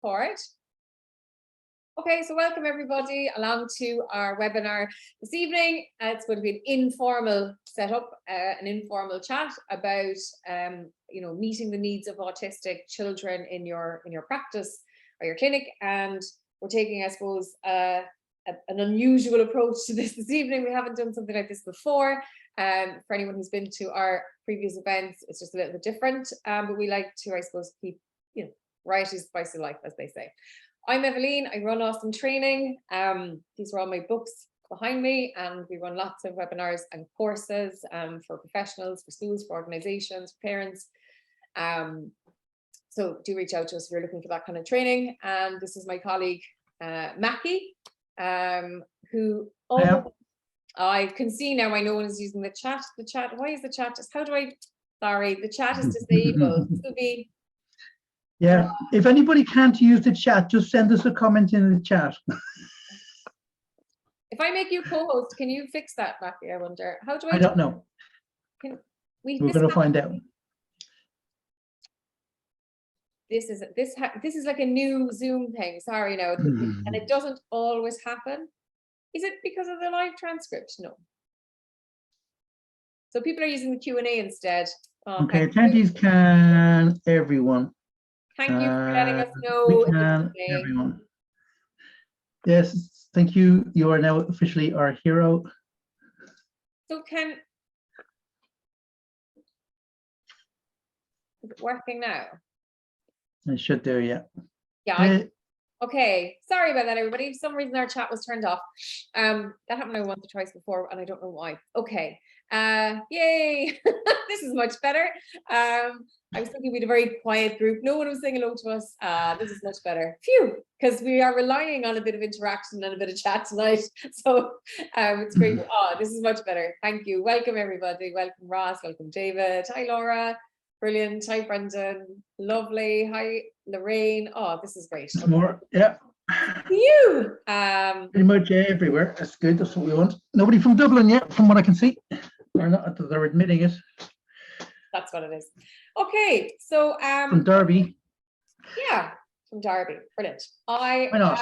record. Okay, so welcome everybody along to our webinar this evening. It's going to be an informal setup, an informal chat about meeting the needs of autistic children in your practice or your clinic. And we're taking, I suppose, an unusual approach to this evening. We haven't done something like this before. For anyone who's been to our previous events, it's just a little bit different. But we like to, I suppose, keep variety is the spice of life, as they say. I'm Evaleen, I run Awesome Training. These are all my books behind me, and we run lots of webinars and courses for professionals, for schools, for organizations, for parents. So do reach out to us if you're looking for that kind of training. And this is my colleague, Maqqi, who I can see now, I know one is using the chat. Why is the chat? Sorry, the chat is disabled. This will be. Yeah, if anybody can't use the chat, just send us a comment in the chat. If I make you co-host, can you fix that, Maqqi? I wonder. How do I? I don't know. We're going to find out. This is like a new Zoom thing. Sorry, no, and it doesn't always happen. Is it because of the live transcript? No. So people are using the Q&A instead. Oh, okay, attendees can everyone. Thank you for letting us know. We can, everyone. Yes, thank you. You are now officially our hero. So is it working now? It should do, yeah. Yeah. Okay. Sorry about that, everybody. For some reason, our chat was turned off. That happened once or twice before, and I don't know why. Okay. Yay! This is much better. I was thinking we had a very quiet group. No one was saying hello to us. This is much better. Phew! Because we are relying on a bit of interaction and a bit of chat tonight. So it's great. Oh, this is much better. Thank you. Welcome, everybody. Welcome, Ross. Welcome, David. Hi, Laura. Brilliant. Hi, Brendan. Lovely. Hi, Lorraine. Oh, this is great. Okay. More, yeah. You. Pretty much everywhere. That's good. That's what we want. Nobody from Dublin yet, from what I can see. Or not, they're admitting it. That's what it is. Okay, so from Derby. Yeah, from Derby. Brilliant. I don't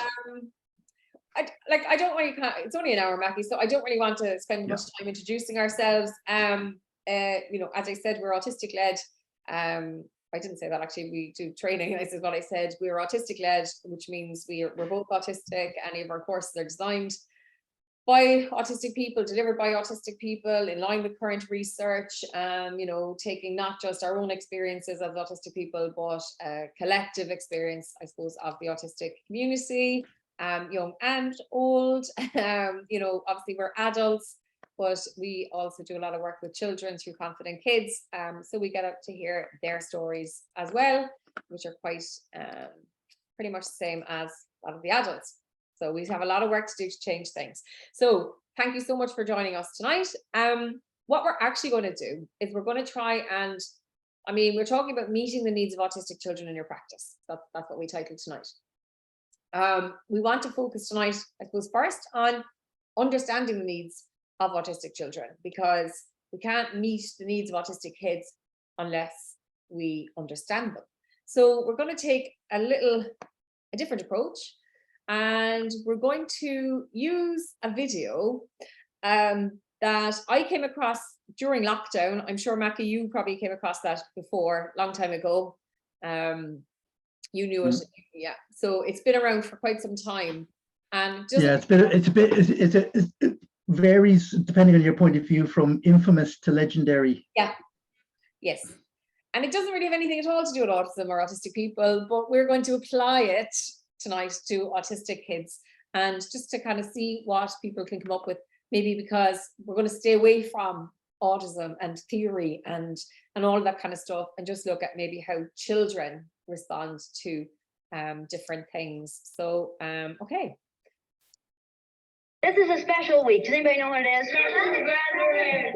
really. It's only an hour, Maqqi, so I don't really want to spend much time introducing ourselves. As I said, we're autistic led. I didn't say that actually. We do training. This is what I said. We're autistic led, which means we're both autistic. Any of our courses are designed by autistic people, delivered by autistic people, in line with current research, taking not just our own experiences as autistic people, but a collective experience, I suppose, of the autistic community, young and old. Obviously we're adults, but we also do a lot of work with children through Confident Kids. So we get up to hear their stories as well, which are quite pretty much the same as a lot of the adults. So we have a lot of work to do to change things. So thank you so much for joining us tonight. What we're actually going to do is we're going to try and, we're talking about meeting the needs of autistic children in your practice. That's what we titled tonight. We want to focus tonight, I suppose, first on understanding the needs of autistic children, because we can't meet the needs of autistic kids unless we understand them. So we're going to take a different approach. And we're going to use a video that I came across during lockdown. I'm sure, Maqqi, you probably came across that before, a long time ago. You knew it, yeah. So it's been around for quite some time, and it varies depending on your point of view, from infamous to legendary. Yeah. Yes. And it doesn't really have anything at all to do with autism or autistic people, but we're going to apply it tonight to autistic kids, and just to kind of see what people can come up with, maybe because we're going to stay away from autism and theory and all that kind of stuff, and just look at maybe how children respond to different things. So okay. This is a special week. Does anybody know what it is?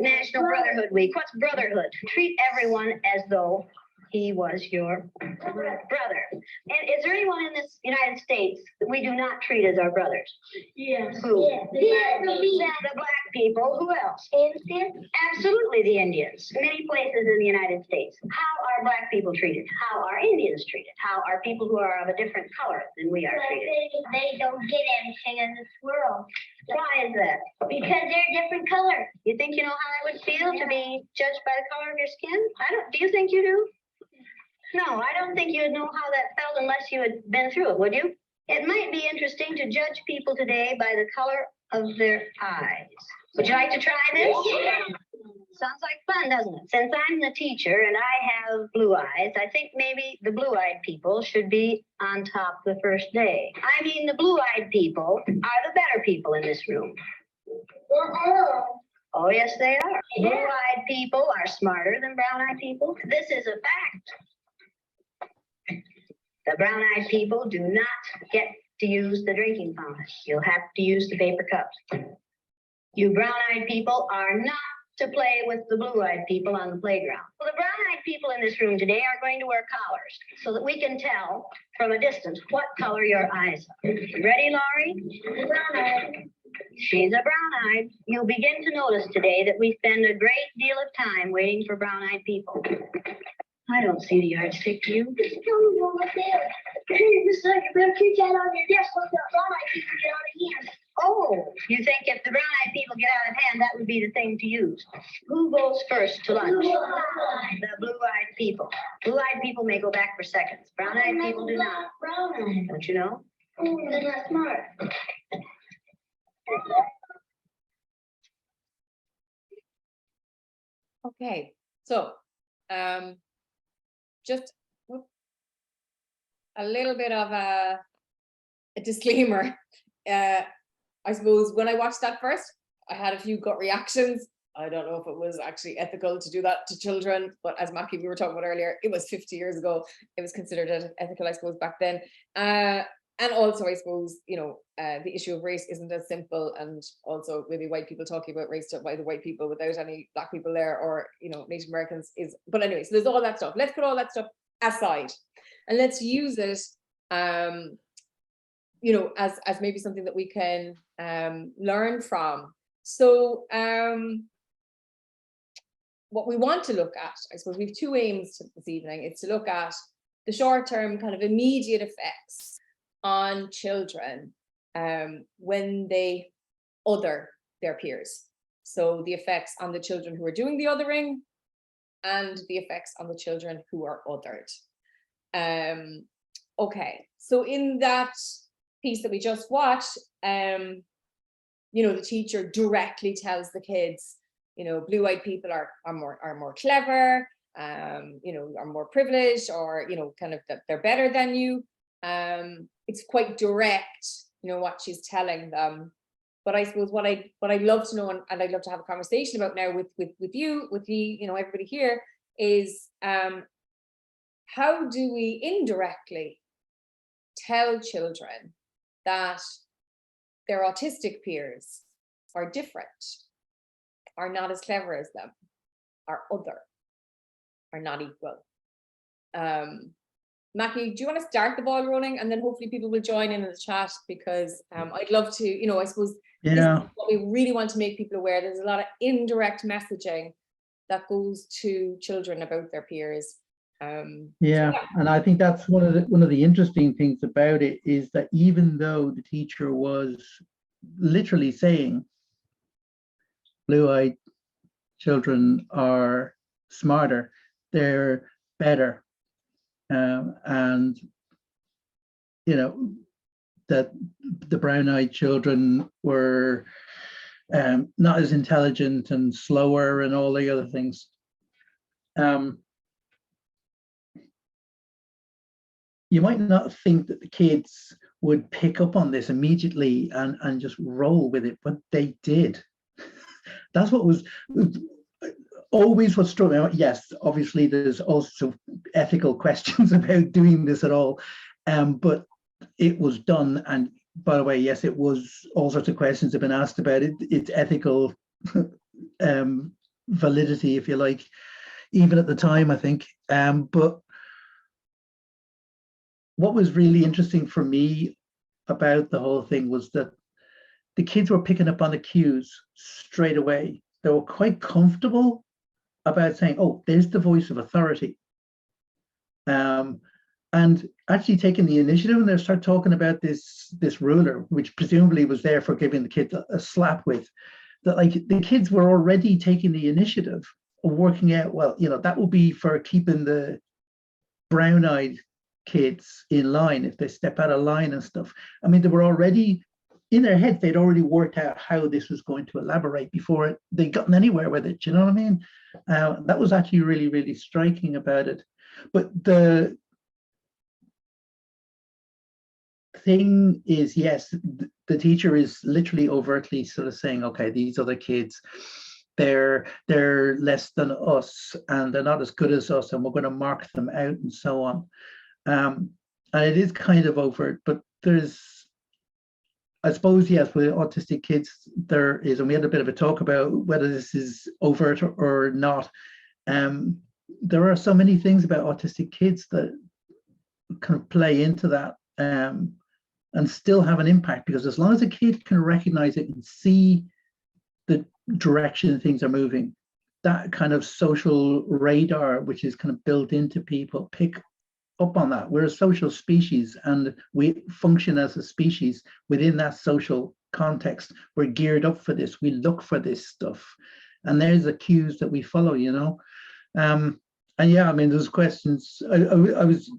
National Brotherhood Week. What's brotherhood? Treat everyone as though he was your brother. And is there anyone in this United States that we do not treat as our brothers? Yes. Who? Yes. The black people. Who else? Indians. Absolutely, the Indians. Many places in the United States. How are black people treated? How are Indians treated? How are people who are of a different color than we are treated? They don't get anything in this world Why is that? because they're different color. You think you know how I would feel to be judged by the color of your skin? I don't. Do you think you do? No, I don't think you'd know how that felt unless you had been through it, would you? It might be interesting to judge people today by the color of their eyes. Would you like to try this? Sounds like fun, doesn't it? Since I'm the teacher and I have blue eyes, I think maybe the blue-eyed people should be on top the first day. I mean, the blue-eyed people are the better people in this room. Oh, yes, they are. Yeah. Blue-eyed people are smarter than brown-eyed people. This is a fact. The brown-eyed people do not get to use the drinking fountain. You'll have to use the paper cups. You brown-eyed people are not to play with the blue-eyed people on the playground. Well, the brown-eyed people in this room today are going to wear collars so that we can tell from a distance what color your eyes are. Ready, Laurie? Brown-eyed. She's a brown-eyed. You'll begin to notice today that we spend a great deal of time waiting for brown-eyed people. I don't see the yardstick, do you? Just tell me one right there. Just like you better keep that on your desk. Let the brown-eyed people get out of hand. Oh, you think if the brown-eyed people get out of hand, that would be the thing to use? Who goes first to lunch? Blue-eyed. The blue-eyed people. Blue-eyed people may go back for seconds. Brown-eyed people do not. Brown-eyed. Don't you know? They're not smart. Okay, so just a little bit of a disclaimer. I suppose when I watched that first, I had a few gut reactions. I don't know if it was actually ethical to do that to children, but as Maqqi, we were talking about earlier, it was 50 years ago. It was considered ethical, I suppose, back then. And also, I suppose, you know, the issue of race isn't as simple, and also maybe white people talking about race by the white people without any black people there, or, you know, Native Americans is, but anyway, so there's all that stuff. Let's put all that stuff aside and let's use it, you know, as maybe something that we can learn from. So what we want to look at, I suppose we have two aims this evening. It's to look at the short-term kind of immediate effects on children when they other their peers. So the effects on the children who are doing the othering and the effects on the children who are othered. Okay, so in that piece that we just watched, you know, the teacher directly tells the kids, you know, blue-eyed people are more clever, you know, are more privileged, or, you know, kind of that they're better than you. It's quite direct, you know, what she's telling them. But I suppose what I'd love to know, and I'd love to have a conversation about now with you, you know, everybody here, is how do we indirectly tell children that their autistic peers are different, are not as clever as them, are other, are not equal? Maqqi, do you want to start the ball rolling, and then hopefully people will join in the chat, because I'd love to, you know, I suppose this is what we really want to make people aware. There's a lot of indirect messaging that goes to children about their peers. And I think that's one of the interesting things about it, is that even though the teacher was literally saying blue-eyed children are smarter, they're better, and you know that the brown-eyed children were not as intelligent and slower and all the other things. You might not think that the kids would pick up on this immediately and just roll with it, but they did. That's what was always what struck me. Yes, obviously there's also ethical questions about doing this at all, but it was done. And by the way, yes, it was, all sorts of questions have been asked about it, its ethical validity, if you like, even at the time, I think. But what was really interesting for me about the whole thing was that the kids were picking up on the cues straight away. They were quite comfortable about saying, oh, there's the voice of authority. And actually taking the initiative, and they start talking about this ruler, which presumably was there for giving the kids a slap with, that like the kids were already taking the initiative of working out, well, you know, that will be for keeping the brown-eyed kids in line if they step out of line and stuff. I mean, they were already in their heads, they'd already worked out how this was going to elaborate before they'd gotten anywhere with it. You know what I mean? That was actually really, really striking about it. But the thing is, yes, the teacher is literally overtly sort of saying, okay, these other kids, they're less than us and they're not as good as us, and we're going to mark them out and so on. And it is kind of overt, but there's, I suppose, yes, with autistic kids, there is, and we had a bit of a talk about whether this is overt or not. There are so many things about autistic kids that kind of play into that and still have an impact, because as long as a kid can recognize it and see the direction things are moving, that kind of social radar, which is kind of built into people, pick up on that. We're a social species and we function as a species within that social context. We're geared up for this. We look for this stuff. And there's the cues that we follow, you know. And yeah, I mean, there's questions. I was,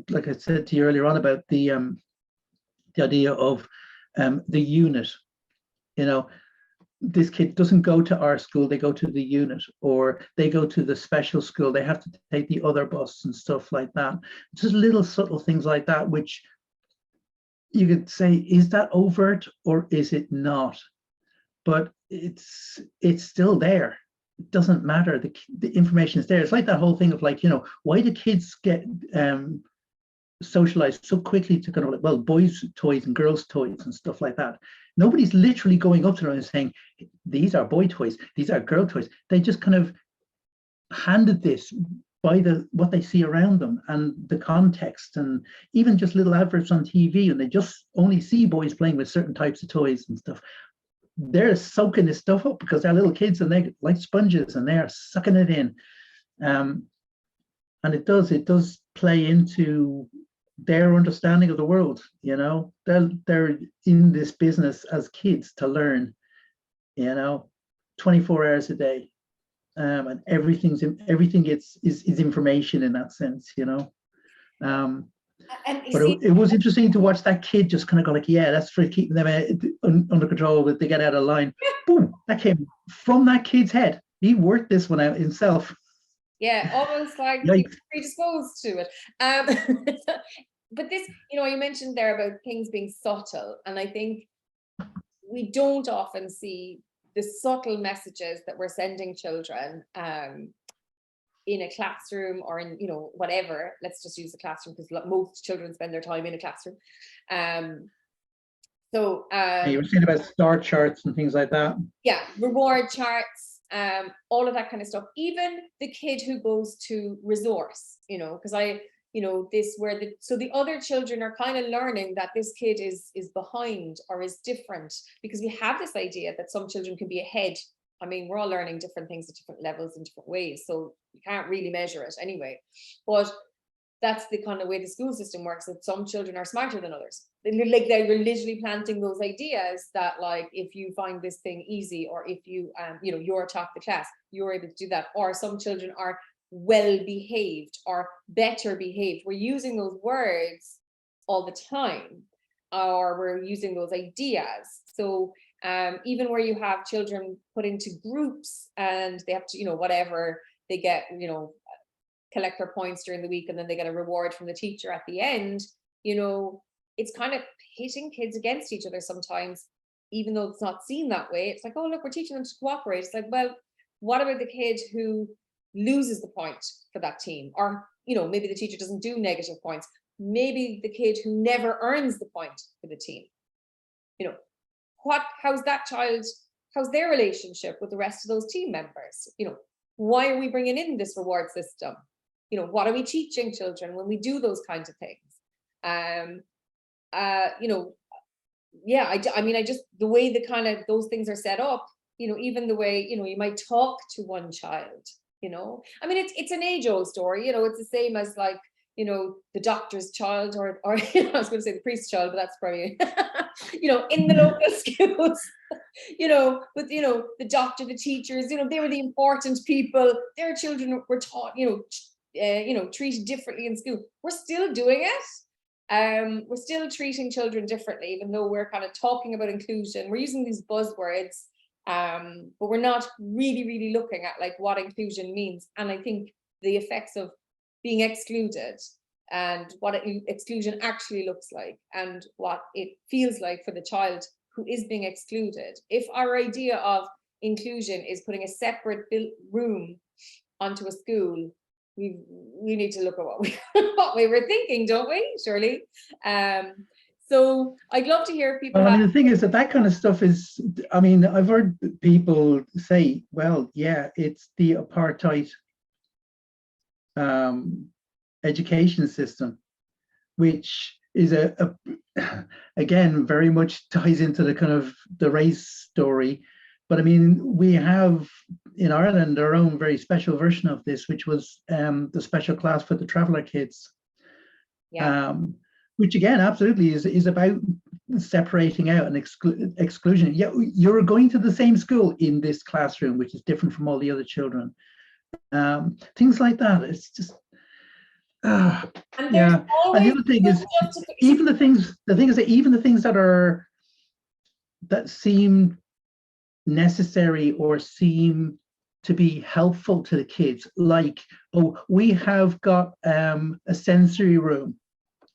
like I said to you earlier on about the idea of the unit, you know. This kid doesn't go to our school, they go to the unit, or they go to the special school, they have to take the other bus and stuff like that. Just little subtle things like that, which you could say, is that overt or is it not? But it's still there. It doesn't matter. The information is there. It's like that whole thing of like, you know, why do kids get socialized so quickly to kind of like, well, boys' toys and girls' toys and stuff like that? Nobody's literally going up to them and saying, these are boy toys, these are girl toys. They just kind of handed this by what they see around them and the context, and even just little adverts on TV, and they just only see boys playing with certain types of toys and stuff. They're soaking this stuff up because they're little kids and they're like sponges and they're sucking it in. And it does play into their understanding of the world, you know. They're in this business as kids to learn, you know, 24 hours a day, and everything is information in that sense, you know. But it was interesting to watch that kid just kind of go like, yeah, that's for keeping them under control, that they get out of line. Boom, that came from that kid's head. He worked this one out himself. Yeah, almost like he was predisposed to it. But this, you know, you mentioned there about things being subtle, and I think we don't often see the subtle messages that we're sending children in a classroom or in, you know, whatever. Let's just use the classroom because most children spend their time in a classroom. You were saying about star charts and things like that. Yeah, reward charts, all of that kind of stuff. Even the kid who goes to resource, you know, because the other children are kind of learning that this kid is behind or is different, because we have this idea that some children can be ahead. I mean, we're all learning different things at different levels in different ways, so you can't really measure it anyway. But that's the kind of way the school system works, that some children are smarter than others. They're literally planting those ideas that, like, if you find this thing easy, or if you you're top the class, you're able to do that. Or some children are well behaved or better behaved. We're using those words all the time, or we're using those ideas. So even where you have children put into groups and they have to, whatever, they get, collect their points during the week, and then they get a reward from the teacher at the end, it's kind of pitting kids against each other sometimes, even though it's not seen that way. It's like, oh, look, we're teaching them to cooperate. It's like, well, what about the kid who loses the point for that team? Or, maybe the teacher doesn't do negative points. Maybe the kid who never earns the point for the team. How's that child, how's their relationship with the rest of those team members? Why are we bringing in this reward system? What are we teaching children when we do those kinds of things? You know, yeah, I mean, I just, the way the kind of those things are set up, you know, even the way, you know, you might talk to one child, you know, I mean, it's an age-old story, you know, it's the same as like, you know, the doctor's child, or you know, I was going to say the priest's child, but that's probably, you know, in the local schools, you know, but, you know, the doctor, the teachers, you know, they were the important people. Their children were taught, you know, treated differently in school. We're still doing it. We're still treating children differently, even though we're kind of talking about inclusion. We're using these buzzwords, but we're not really looking at like what inclusion means. And I think the effects of being excluded and what exclusion actually looks like and what it feels like for the child who is being excluded. If our idea of inclusion is putting a separate built room onto a school, we need to look at what we were thinking, don't we? Surely. So I'd love to hear people. Well, I mean, the thing is that kind of stuff is, I mean, I've heard people say, well, yeah, it's the apartheid education system, which is again, very much ties into the kind of the race story. But I mean, we have in Ireland our own very special version of this, which was the special class for the traveller kids. Yeah. Which again, absolutely is about separating out and exclusion. Yeah, you're going to the same school in this classroom, which is different from all the other children. Things like that. It's just, yeah. And the other thing is, even the things that seem necessary or seem to be helpful to the kids, like, oh, we have got a sensory room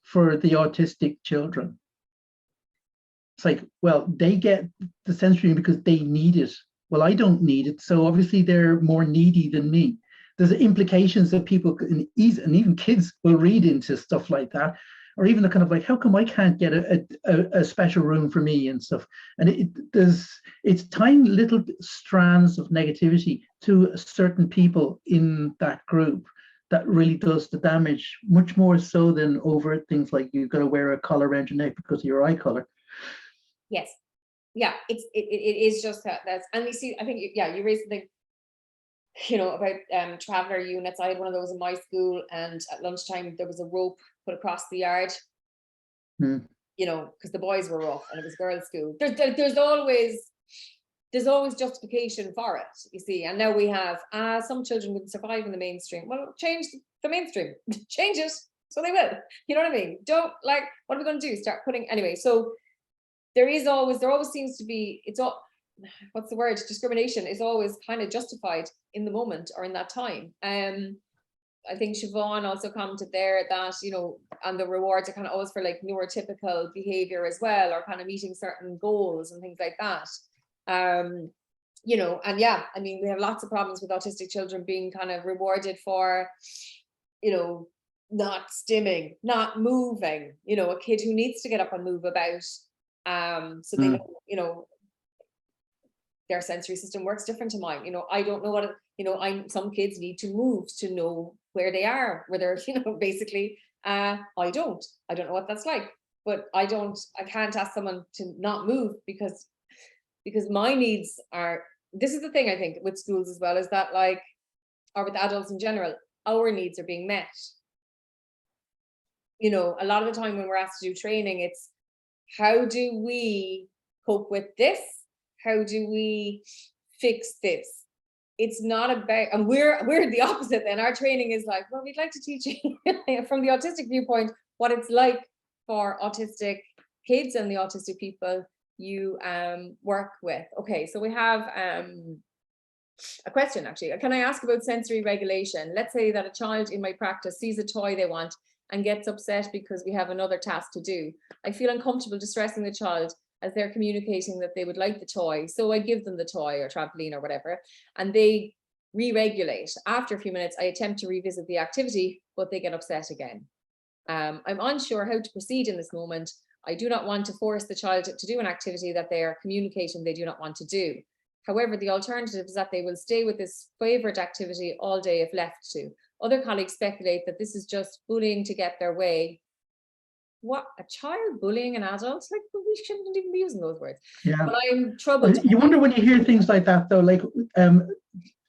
for the autistic children. It's like, well, they get the sensory room because they need it. Well, I don't need it, so obviously they're more needy than me. There's implications that people can and even kids will read into stuff like that, or even the kind of like, how come I can't get a special room for me and stuff? And it's tiny little strands of negativity to certain people in that group that really does the damage, much more so than over things like you've got to wear a collar around your neck because of your eye color. Yes, yeah, it is just that's, and we see, I think, yeah, you raised the thing, you know, about traveller units. I had one of those in my school, and at lunchtime there was a rope put across the yard, you know, because the boys were rough and it was girls' school. There's always justification for it, you see. And now we have some children wouldn't survive in the mainstream. Well, change the mainstream, change it so they will. You know what I mean? Don't, like, what are we going to do? Start putting, anyway. So there always seems to be, it's all, what's the word? Discrimination is always kind of justified in the moment or in that time. I think Siobhan also commented there that, you know, and the rewards are kind of always for like neurotypical behavior as well, or kind of meeting certain goals and things like that. You know, and yeah, I mean, we have lots of problems with autistic children being kind of rewarded for, you know, not stimming, not moving, you know, a kid who needs to get up and move about. So they know, you know, their sensory system works different to mine. You know, I don't know what, you know, some kids need to move to know where they are, where they're, you know, basically, I don't know what that's like, but I can't ask someone to not move because my needs are, this is the thing I think with schools as well, is that, like, or with adults in general, our needs are being met. You know, a lot of the time when we're asked to do training, it's how do we cope with this? How do we fix this? It's not about, and we're the opposite then. Our training is like, well, we'd like to teach you from the autistic viewpoint what it's like for autistic kids and the autistic people you work with. Okay, so we have a question actually. Can I ask about sensory regulation? Let's say that a child in my practice sees a toy they want and gets upset because we have another task to do. I feel uncomfortable distressing the child as they're communicating that they would like the toy. So I give them the toy or trampoline or whatever, and they re-regulate. After a few minutes, I attempt to revisit the activity, but they get upset again. I'm unsure how to proceed in this moment. I do not want to force the child to do an activity that they are communicating they do not want to do. However, the alternative is that they will stay with this favorite activity all day if left to. Other colleagues speculate that this is just bullying to get their way. what, a child bullying an adult? Like, we shouldn't even be using those words. Yeah. But I'm troubled. You wonder when you hear things like that, though, like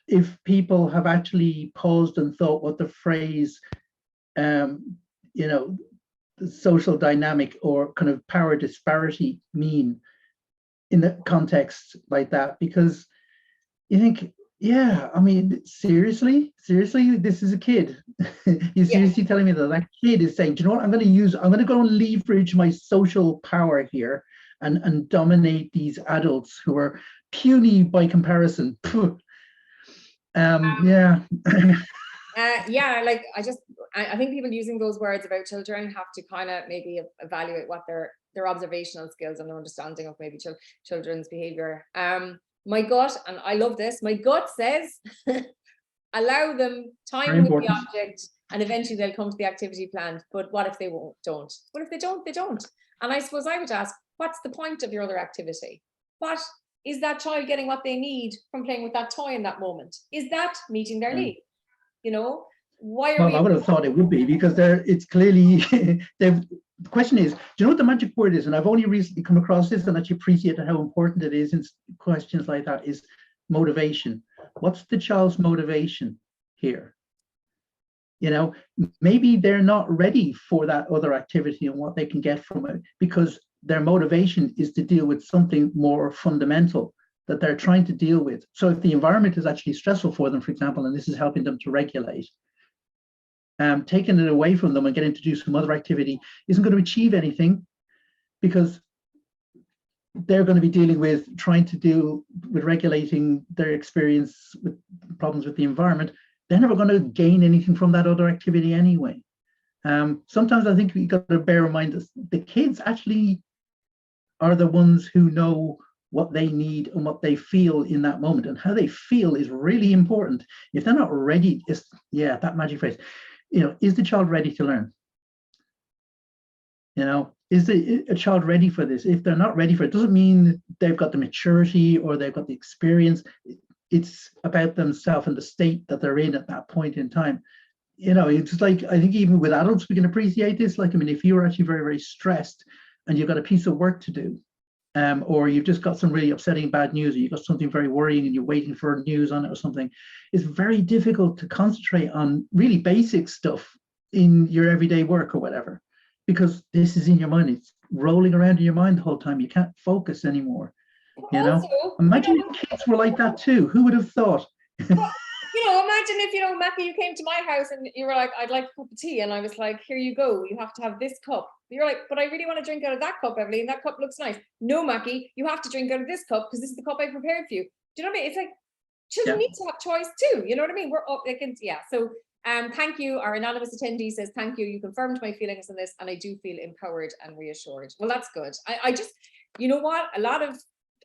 if people have actually paused and thought what the phrase, you know, the social dynamic or kind of power disparity mean in the context like that, because you think, yeah, I mean, seriously, this is a kid. You're seriously telling me that kid is saying, do you know what, I'm going to go and leverage my social power here and dominate these adults who are puny by comparison. Yeah. Yeah, like I think people using those words about children have to kind of maybe evaluate what their observational skills and their understanding of maybe children's behavior. My gut, and I love this, my gut says allow them time with the object and eventually they'll come to the activity planned. But what if they don't? Well, if they don't, they don't. And I suppose I would ask, what's the point of your other activity? What is that child getting what they need from playing with that toy in that moment? Is that meeting their need? You know, why are I would have thought it would be, because it's clearly the question is, do you know what the magic word is? And I've only recently come across this and actually appreciate how important it is in questions like that, is motivation. What's the child's motivation here? You know, maybe they're not ready for that other activity and what they can get from it, because their motivation is to deal with something more fundamental that they're trying to deal with. So if the environment is actually stressful for them, for example, and this is helping them to regulate, taking it away from them and getting to do some other activity isn't going to achieve anything, because they're going to be dealing with trying to deal with regulating their experience with problems with the environment. They're never going to gain anything from that other activity anyway. Sometimes I think we've got to bear in mind that the kids actually are the ones who know what they need and what they feel in that moment, and how they feel is really important. If they're not ready, that magic phrase, you know, is the child ready to learn? You know, is a child ready for this? If they're not ready for it, doesn't mean they've got the maturity or they've got the experience. It's about themselves and the state that they're in at that point in time. You know, it's like, I think even with adults, we can appreciate this. Like, I mean, if you're actually very, very stressed and you've got a piece of work to do, or you've just got some really upsetting bad news, or you've got something very worrying and you're waiting for news on it or something, it's very difficult to concentrate on really basic stuff in your everyday work or whatever, because this is in your mind. It's rolling around in your mind the whole time. You can't focus anymore. You know, imagine if kids were like that too. Who would have thought? You know, imagine if, you know, Maqqi, you came to my house and you were like, I'd like a cup of tea. And I was like, here you go. You have to have this cup. You're like, but I really want to drink out of that cup, Evaleen. That cup looks nice. No, Maqqi, you have to drink out of this cup because this is the cup I prepared for you. Do you know what I mean? It's like, children need to have choice too. You know what I mean? We're up against, So thank you. Our anonymous attendee says, thank you. You confirmed my feelings on this. And I do feel empowered and reassured. Well, that's good. I just, you know what? A lot of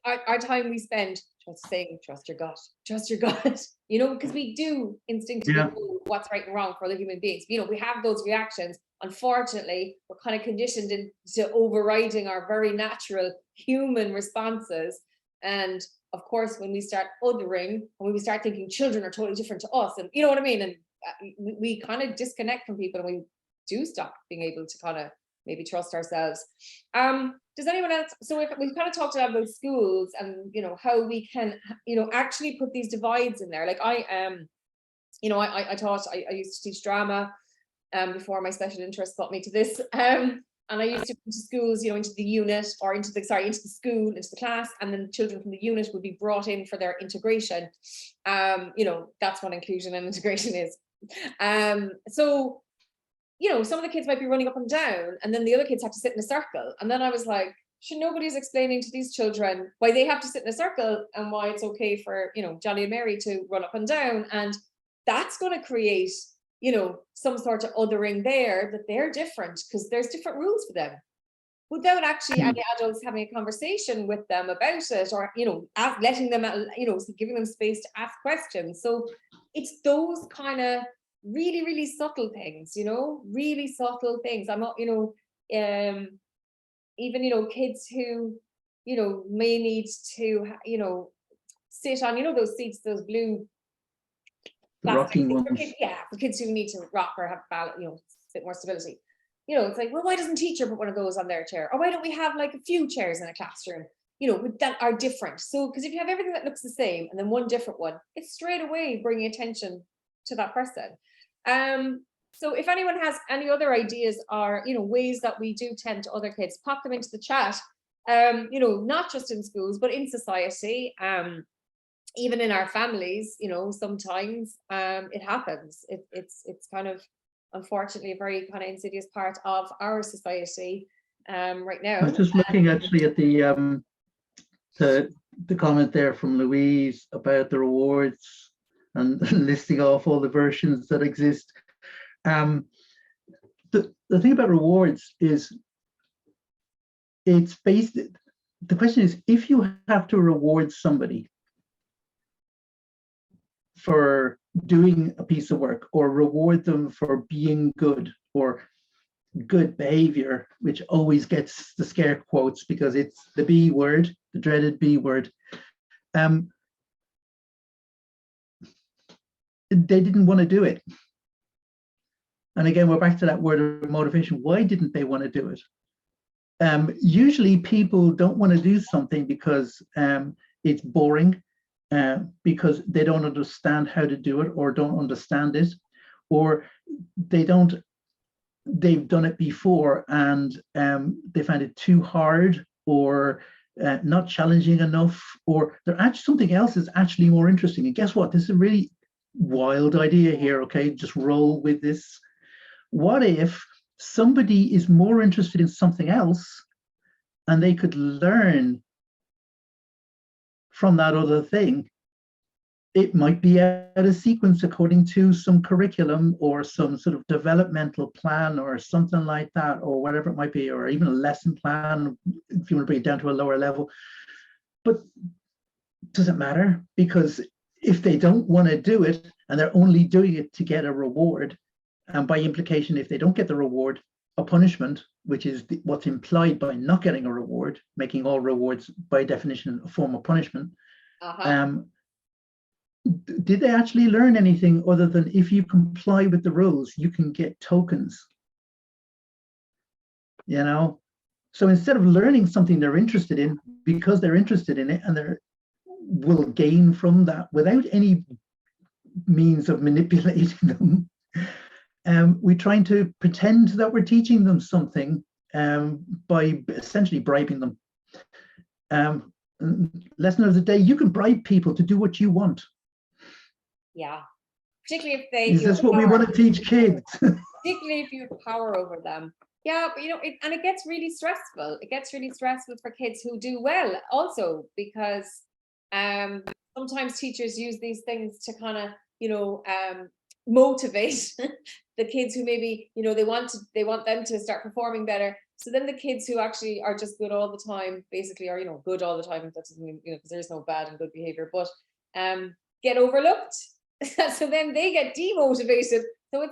our time we spend just saying, trust your gut, you know, because we do instinctively know what's right and wrong for other human beings. You know, we have those reactions. Unfortunately, we're kind of conditioned into overriding our very natural human responses. And of course, when we start othering, and when we start thinking children are totally different to us, and you know what I mean? And we kind of disconnect from people, and we do stop being able to kind of maybe trust ourselves. Does anyone else? So we've kind of talked about schools and, you know, how we can, you know, actually put these divides in there. Like you know, I taught, I used to teach drama before my special interest got me to this. And I used to go to schools, you know, into the unit or into the school, into the class, and then the children from the unit would be brought in for their integration. You know, that's what inclusion and integration is. So, you know, some of the kids might be running up and down, and then the other kids have to sit in a circle. And then I was like, sure, nobody's explaining to these children why they have to sit in a circle and why it's okay for, you know, Johnny and Mary to run up and down. And that's going to create, you know, some sort of othering there, that they're different because there's different rules for them, without actually any adults having a conversation with them about it, or, you know, letting them, you know, giving them space to ask questions. So it's those kind of really, really subtle things, you know, really subtle things. I'm not, you know, even, you know, kids who, you know, may need to, you know, sit on, you know, those seats, those blue rocking ones. for kids who need to rock or have balance, you know, a bit more stability. you know, it's like, well, why doesn't teacher put one of those on their chair? Or why don't we have like a few chairs in a classroom, you know, that are different? So, because if you have everything that looks the same and then one different one, it's straight away bringing attention to that person. So if anyone has any other ideas or, you know, ways that we do tend to other kids, pop them into the chat. You know, not just in schools, but in society, even in our families, you know, sometimes it happens. It's kind of, unfortunately, a very kind of insidious part of our society right now. I was just looking actually at the comment there from Louise about the rewards and listing off all the versions that exist. The thing about rewards is it's based, the question is, if you have to reward somebody for doing a piece of work or reward them for being good or good behavior, which always gets the scare quotes because it's the B word, the dreaded B word, they didn't want to do it. And again, we're back to that word of motivation. Why didn't they want to do it? Usually people don't want to do something because it's boring, because they don't understand how to do it or don't understand it, or they've done it before and they find it too hard or not challenging enough, or they're actually, something else is actually more interesting. And guess what? This is a really wild idea here, okay? Just roll with this. What if somebody is more interested in something else and they could learn from that other thing? It might be out of sequence according to some curriculum or some sort of developmental plan or something like that, or whatever it might be, or even a lesson plan if you want to bring it down to a lower level. But does it matter? Because if they don't want to do it and they're only doing it to get a reward, and by implication, if they don't get the reward, a punishment, which is what's implied by not getting a reward, making all rewards by definition a form of punishment. Did they actually learn anything other than if you comply with the rules, you can get tokens? You know, so instead of learning something they're interested in because they're interested in it and they will gain from that without any means of manipulating them, we're trying to pretend that we're teaching them something by essentially bribing them. Lesson of the day: you can bribe people to do what you want. Yeah, particularly if they. Is this what we want to teach kids? Particularly if you have power over them. Yeah, but you know, and it gets really stressful. It gets really stressful for kids who do well also, because sometimes teachers use these things to kind of, you know, motivate the kids who maybe, you know, they want them to start performing better. So then the kids who actually are just good all the time, basically, are, you know, good all the time. That doesn't mean, you know, because there's no bad and good behavior, but get overlooked. So then they get demotivated. So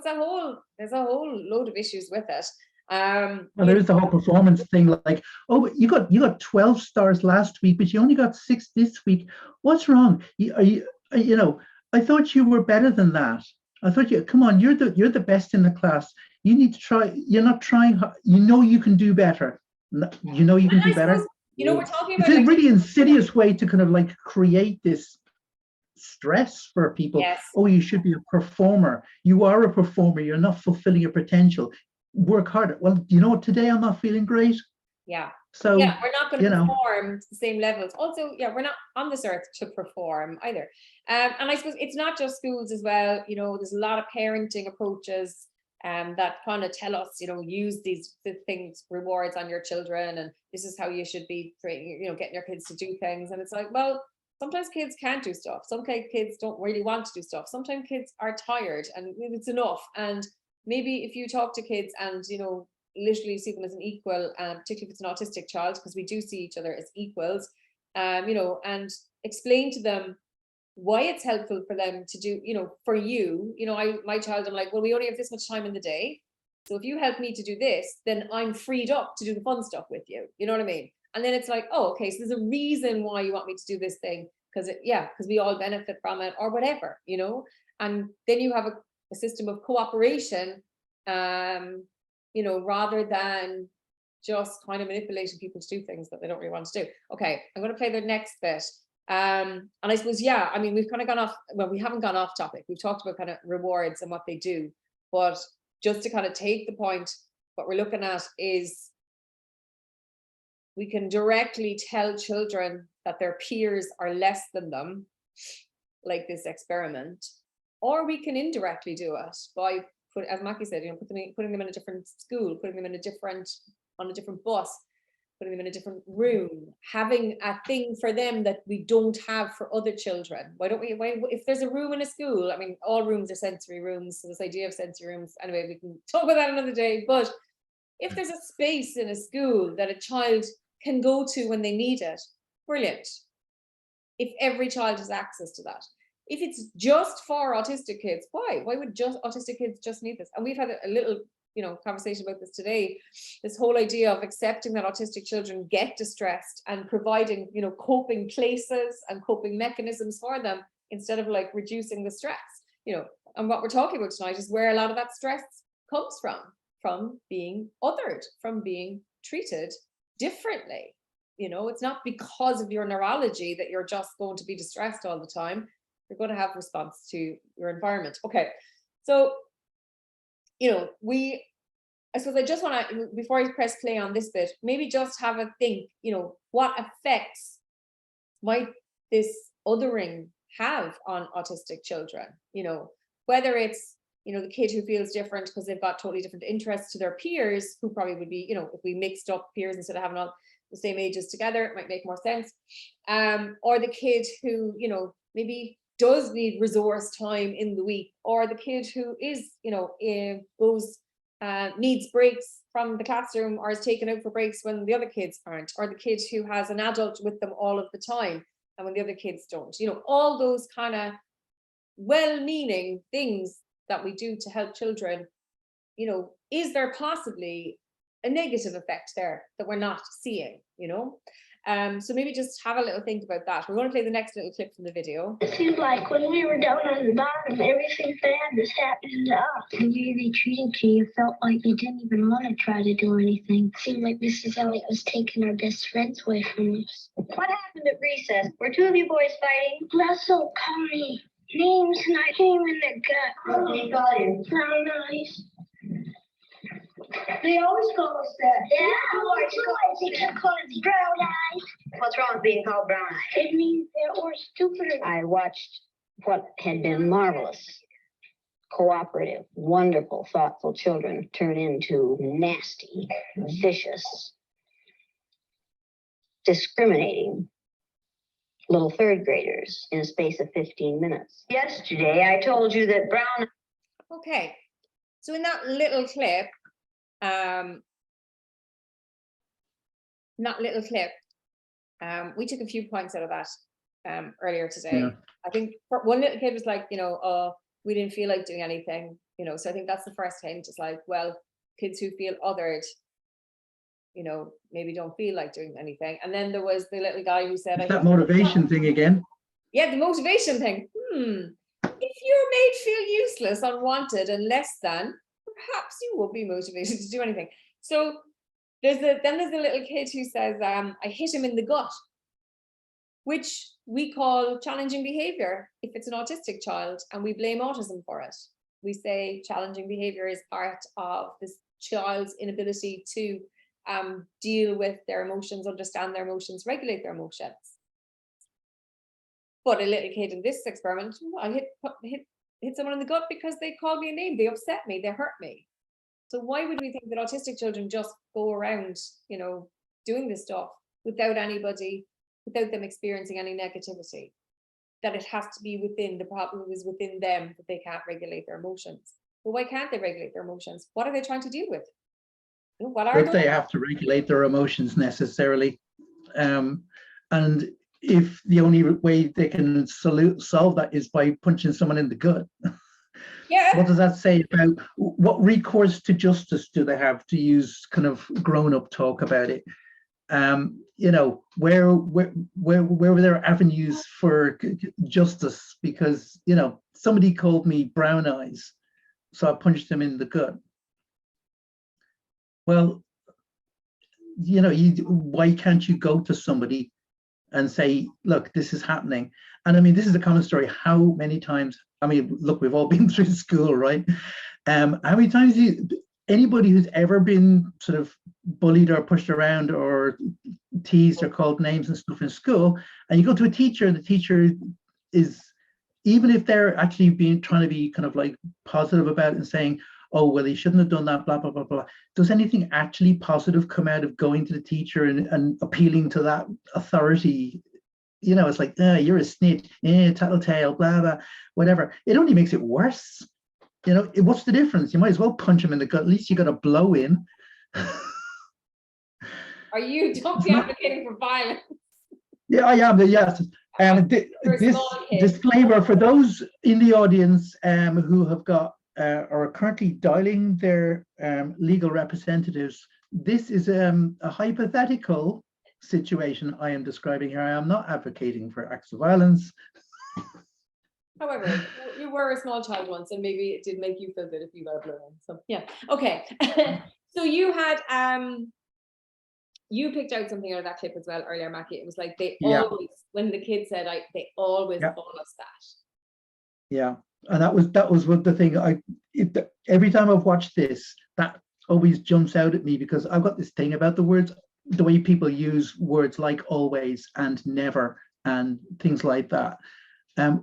there's a whole load of issues with it. Well, there's the whole performance thing, like, oh, but you got 12 stars last week, but you only got 6 this week. What's wrong? You know, I thought you were better than that. I thought come on, you're the best in the class. You need to try. You're not trying. You know you can do better. You know you can do better. You know, we're talking about it's a really insidious way to kind of like create this stress for people. Yes. Oh, you should be a performer. You are a performer. You're not fulfilling your potential. Work harder. Well, you know what? Today I'm not feeling great. Yeah. So yeah, we're not going to perform to the same levels. Also, yeah, we're not on this earth to perform either. And I suppose it's not just schools as well. You know, there's a lot of parenting approaches that kind of tell us, you know, use these things, rewards on your children, and this is how you should be training, you know, getting your kids to do things. And it's like, well, sometimes kids can't do stuff. Some kids don't really want to do stuff. Sometimes kids are tired and it's enough. And maybe if you talk to kids and, you know, literally see them as an equal, particularly if it's an autistic child, because we do see each other as equals, you know, and explain to them why it's helpful for them to do, you know, for you, you know, my child, I'm like, well, we only have this much time in the day. So if you help me to do this, then I'm freed up to do the fun stuff with you. You know what I mean? And then it's like, oh, okay, so there's a reason why you want me to do this thing, because we all benefit from it or whatever, you know. And then you have a system of cooperation you know, rather than just kind of manipulating people to do things that they don't really want to do. Okay, I'm going to play the next bit. And I suppose, yeah, I mean, we've kind of gone off, well, we haven't gone off topic. We've talked about kind of rewards and what they do, but just to kind of take the point, what we're looking at is we can directly tell children that their peers are less than them, like this experiment, or we can indirectly do it by, as Maqqi said, you know, putting them in a different school, putting them in on a different bus, putting them in a different room, having a thing for them that we don't have for other children. Why don't we, if there's a room in a school, I mean, all rooms are sensory rooms, so this idea of sensory rooms, anyway, we can talk about that another day, but if there's a space in a school that a child can go to when they need it, brilliant. If every child has access to that. If it's just for autistic kids, why would just autistic kids just need this? And we've had a little, you know, conversation about this today, this whole idea of accepting that autistic children get distressed and providing, you know, coping places and coping mechanisms for them instead of like reducing the stress, you know. And what we're talking about tonight is where a lot of that stress comes from being othered, from being treated differently. You know, it's not because of your neurology that you're just going to be distressed all the time. You're going to have response to your environment. Okay, so, you know, I suppose I just want to, before I press play on this bit, maybe just have a think, you know, what effects might this othering have on autistic children? You know, whether it's, you know, the kid who feels different because they've got totally different interests to their peers, who probably would be, you know, if we mixed up peers instead of having all the same ages together, it might make more sense. Or the kid who, you know, maybe does need resource time in the week, or the kid who is, you know, needs breaks from the classroom or is taken out for breaks when the other kids aren't, or the kid who has an adult with them all of the time and when the other kids don't, you know, all those kind of well-meaning things that we do to help children, you know, is there possibly a negative effect there that we're not seeing, you know? So maybe just have a little think about that. We're going to play the next little clip from the video. It seems like when we were down on the bottom, everything bad was happening to us. The way they treated you, you felt like you didn't even want to try to do anything. It seemed like Mrs. Elliott was taking our best friends away from us. What happened at recess? Were two of you boys fighting? Russell, Connie, names, and I came in the gut. What did they call you? Brown eyes. They always call us that. Yeah, they kept calling me brown eyes. What's wrong with being called brown eyes? It means they're more stupider. I watched what had been marvelous, cooperative, wonderful, thoughtful children turn into nasty, vicious, discriminating little third graders in a space of 15 minutes. Yesterday, I told you that brown. Okay, so in that little clip, we took a few points out of that earlier today. Yeah. I think one little kid was like, you know, we didn't feel like doing anything, you know, so I think that's the first hint. It's like, well, kids who feel othered, you know, maybe don't feel like doing anything. And then there was the little guy who said, that motivation thing again. Yeah, the motivation thing. If you're made feel useless, unwanted, and less than, perhaps you won't be motivated to do anything. So there's the little kid who says, I hit him in the gut, which we call challenging behavior if it's an autistic child, and we blame autism for it. We say challenging behavior is part of this child's inability to deal with their emotions, understand their emotions, regulate their emotions. But a little kid in this experiment, I hit someone in the gut because they called me a name, they upset me, they hurt me. So why would we think that autistic children just go around, you know, doing this stuff without anybody, without them experiencing any negativity? That it has to be within, the problem is within them, that they can't regulate their emotions. But why can't they regulate their emotions? What are they trying to deal with? What are they have to regulate their emotions necessarily. And if the only way they can solve that is by punching someone in the gut. Yeah. What does that say about what recourse to justice do they have, to use kind of grown-up talk about it? You know, where were there avenues for justice? Because, you know, somebody called me brown eyes, so I punched them in the gut. Well, why can't you go to somebody and say, look, this is happening? And I mean, this is a common story. How many times, I mean, look, we've all been through school, right? How many times anybody who's ever been sort of bullied or pushed around or teased or called names and stuff in school, and you go to a teacher, and the teacher is, even if they're actually trying to be kind of like positive about it and saying, oh, well, he shouldn't have done that, blah, blah, blah, blah. Does anything actually positive come out of going to the teacher and appealing to that authority? It's like, you're a snitch, tattletale, blah, blah, whatever. It only makes it worse. What's the difference? You might as well punch him in the gut. At least you got a blow in. Are you don't be advocating for violence? Yeah, I am. Yes. This disclaimer for those in the audience who have got or are currently dialing their legal representatives. This is a hypothetical situation I am describing here. I am not advocating for acts of violence. However, you were a small child once, and maybe it did make you feel good if you got a blow in. So yeah, okay. So you had you picked out something out of that clip as well earlier, Maqqi. It was like they always, when the kid said, they always call us that. Yeah. And that was what the thing. Every time I've watched this, that always jumps out at me, because I've got this thing about the words, the way people use words like always and never and things like that.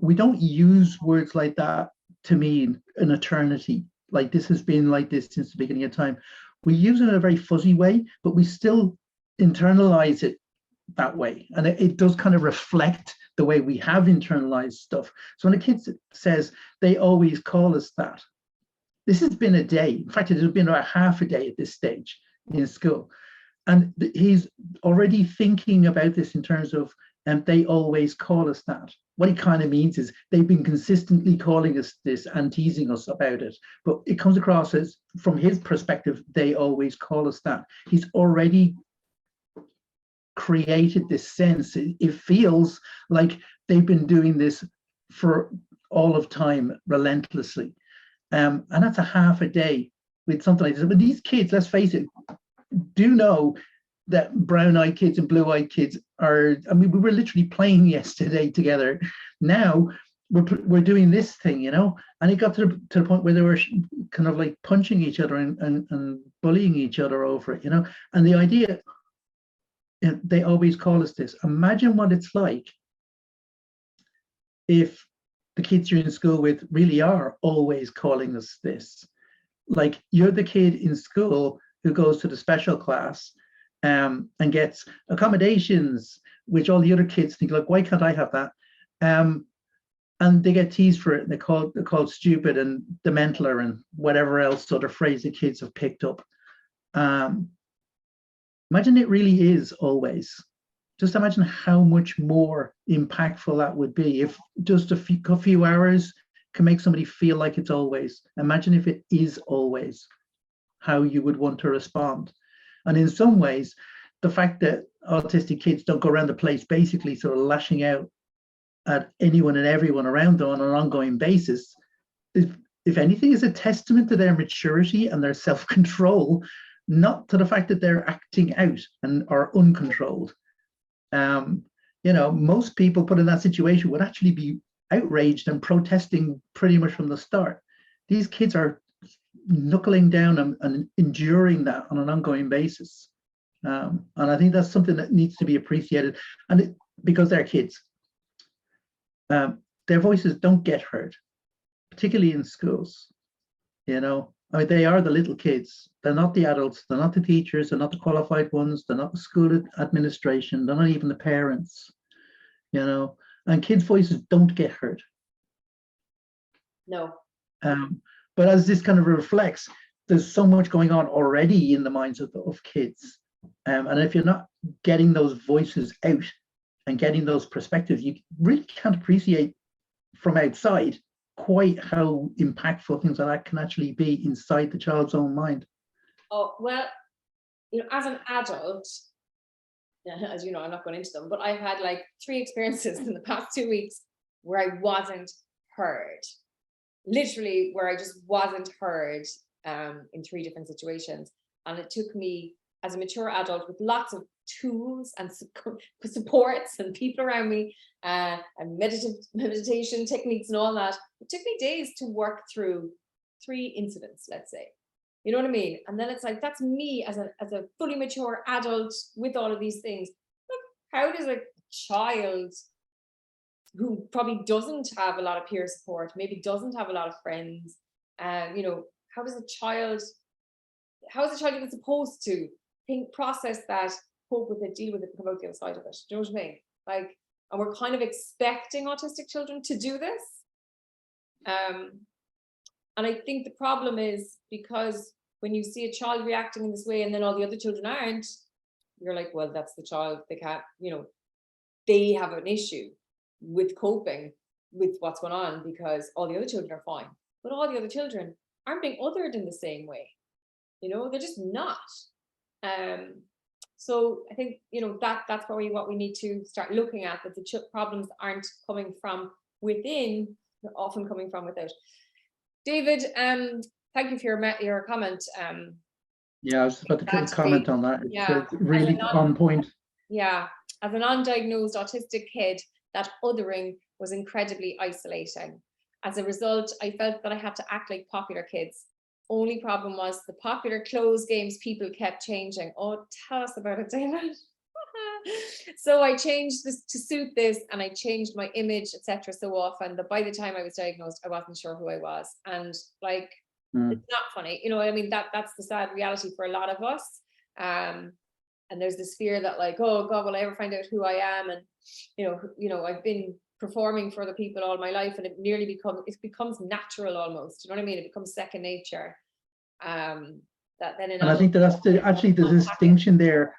We don't use words like that to mean an eternity. Like, this has been like this since the beginning of time. We use it in a very fuzzy way, but we still internalize it that way. And it does kind of reflect the way we have internalized stuff. So when a kid says they always call us that, this has been a day. In fact, it has been about half a day at this stage in school. And he's already thinking about this in terms of, they always call us that. What he kind of means is they've been consistently calling us this and teasing us about it. But it comes across as, from his perspective, they always call us that. He's already created this sense. It feels like they've been doing this for all of time, relentlessly. And that's a half a day with something like this. But these kids, let's face it, do know that brown-eyed kids and blue-eyed kids are, I mean, we were literally playing yesterday together. Now we're doing this thing, and it got to the point where they were kind of like punching each other and bullying each other over it, and the idea, they always call us this. Imagine what it's like if the kids you're in school with really are always calling us this. Like, you're the kid in school who goes to the special class and gets accommodations, which all the other kids think, like, why can't I have that? And they get teased for it, and they're called stupid and dementaler and whatever else sort of phrase the kids have picked up. Imagine it really is always. Just imagine how much more impactful that would be if just a few hours can make somebody feel like it's always. Imagine if it is always, how you would want to respond. And in some ways, the fact that autistic kids don't go around the place basically sort of lashing out at anyone and everyone around them on an ongoing basis, if anything, is a testament to their maturity and their self-control, not to the fact that they're acting out and are uncontrolled. Most people put in that situation would actually be outraged and protesting pretty much from the start. These kids are knuckling down and enduring that on an ongoing basis. And I think that's something that needs to be appreciated. And because they're kids, their voices don't get heard, particularly in schools. I mean, they are the little kids. They're not the adults. They're not the teachers. They're not the qualified ones. They're not the school administration. They're not even the parents, and kids' voices don't get heard. No. But as this kind of reflects, there's so much going on already in the minds of kids. And if you're not getting those voices out and getting those perspectives, you really can't appreciate from outside quite how impactful things like that can actually be inside the child's own mind. Oh, well, as an adult, as you know, I'm not going into them, but I've had like 3 experiences in the past 2 weeks where I wasn't heard. Literally, where I just wasn't heard in 3 different situations. And it took me as a mature adult with lots of tools and supports and people around me, and meditation techniques and all that. It took me days to work through 3 incidents, let's say. You know what I mean? And then it's like, that's me as a fully mature adult with all of these things. Look, how does a child who probably doesn't have a lot of peer support, maybe doesn't have a lot of friends, you know, how is a child even supposed to process that, cope with it, deal with it, and come out the other side of it? Do you know what I mean? Like, and we're kind of expecting autistic children to do this. And I think the problem is because when you see a child reacting in this way and then all the other children aren't, you're like, well, that's the child. They can't, you know, they have an issue with coping with what's going on because all the other children are fine. But all the other children aren't being othered in the same way. You know, they're just not. So I think, you know, that's probably what we need to start looking at, that the problems aren't coming from within, they're often coming from without. David, thank you for your comment. Yeah, I was about to comment on that. It's really on point. Yeah, as a non-diagnosed autistic kid, that othering was incredibly isolating. As a result, I felt that I had to act like popular kids. Only problem was the popular clothes games people kept changing. Oh, tell us about it, David. So I changed this to suit this, and I changed my image, etc. so often that by the time I was diagnosed, I wasn't sure who I was. And like, it's not funny, you know what I mean? That's the sad reality for a lot of us. And there's this fear that like, oh God, will I ever find out who I am? And you know, I've been performing for other people all my life, and it becomes natural almost. You know what I mean? It becomes second nature. And I think that's actually the distinction there,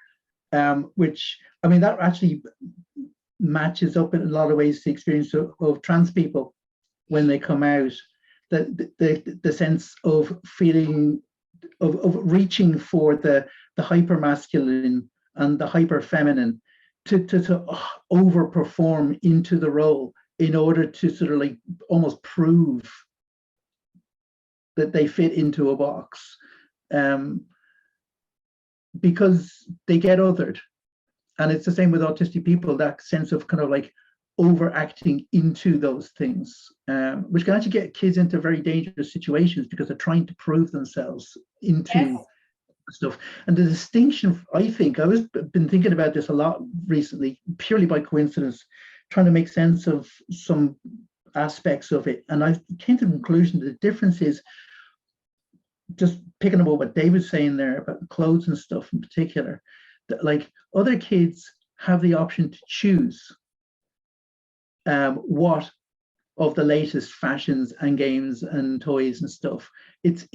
which I mean that actually matches up in a lot of ways the experience of trans people when they come out. The sense of feeling of reaching for the hyper masculine and the hyper feminine to overperform into the role in order to sort of like almost prove that they fit into a box, because they get othered. And it's the same with autistic people, that sense of kind of like overacting into those things, which can actually get kids into very dangerous situations because they're trying to prove themselves into stuff. And the distinction, I think, been thinking about this a lot recently, purely by coincidence, trying to make sense of some aspects of it. And I came to the conclusion that the difference is, just picking up what David's saying there about clothes and stuff in particular, that like other kids have the option to choose what of the latest fashions and games and toys and stuff. It's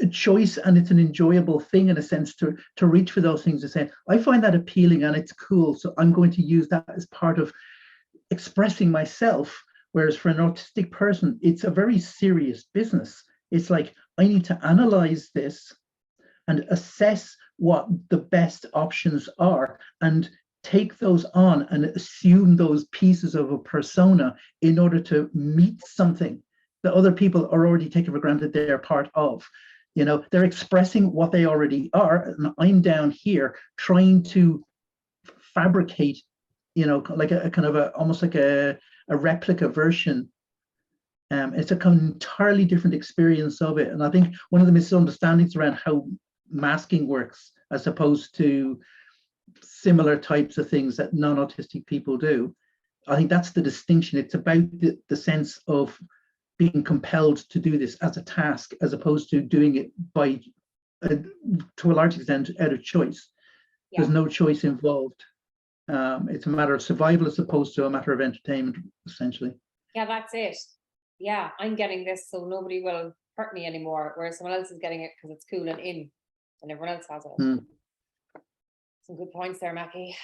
a choice, and it's an enjoyable thing in a sense to reach for those things and say, I find that appealing and it's cool, so I'm going to use that as part of expressing myself. Whereas for an autistic person, it's a very serious business. It's like, I need to analyze this and assess what the best options are and take those on and assume those pieces of a persona in order to meet something that other people are already taking for granted they're part of. You know, they're expressing what they already are, and I'm down here trying to fabricate, you know, like a kind of almost like a replica version. It's a kind of entirely different experience of it. And I think one of the misunderstandings around how masking works, as opposed to similar types of things that non-autistic people do, I think that's the distinction. It's about the sense of being compelled to do this as a task, as opposed to doing it by, to a large extent, out of choice. Yeah. There's no choice involved. It's a matter of survival as opposed to a matter of entertainment, essentially. Yeah, that's it. Yeah, I'm getting this so nobody will hurt me anymore, whereas someone else is getting it because it's cool and in, and everyone else has it. Some good points there, Maqqi.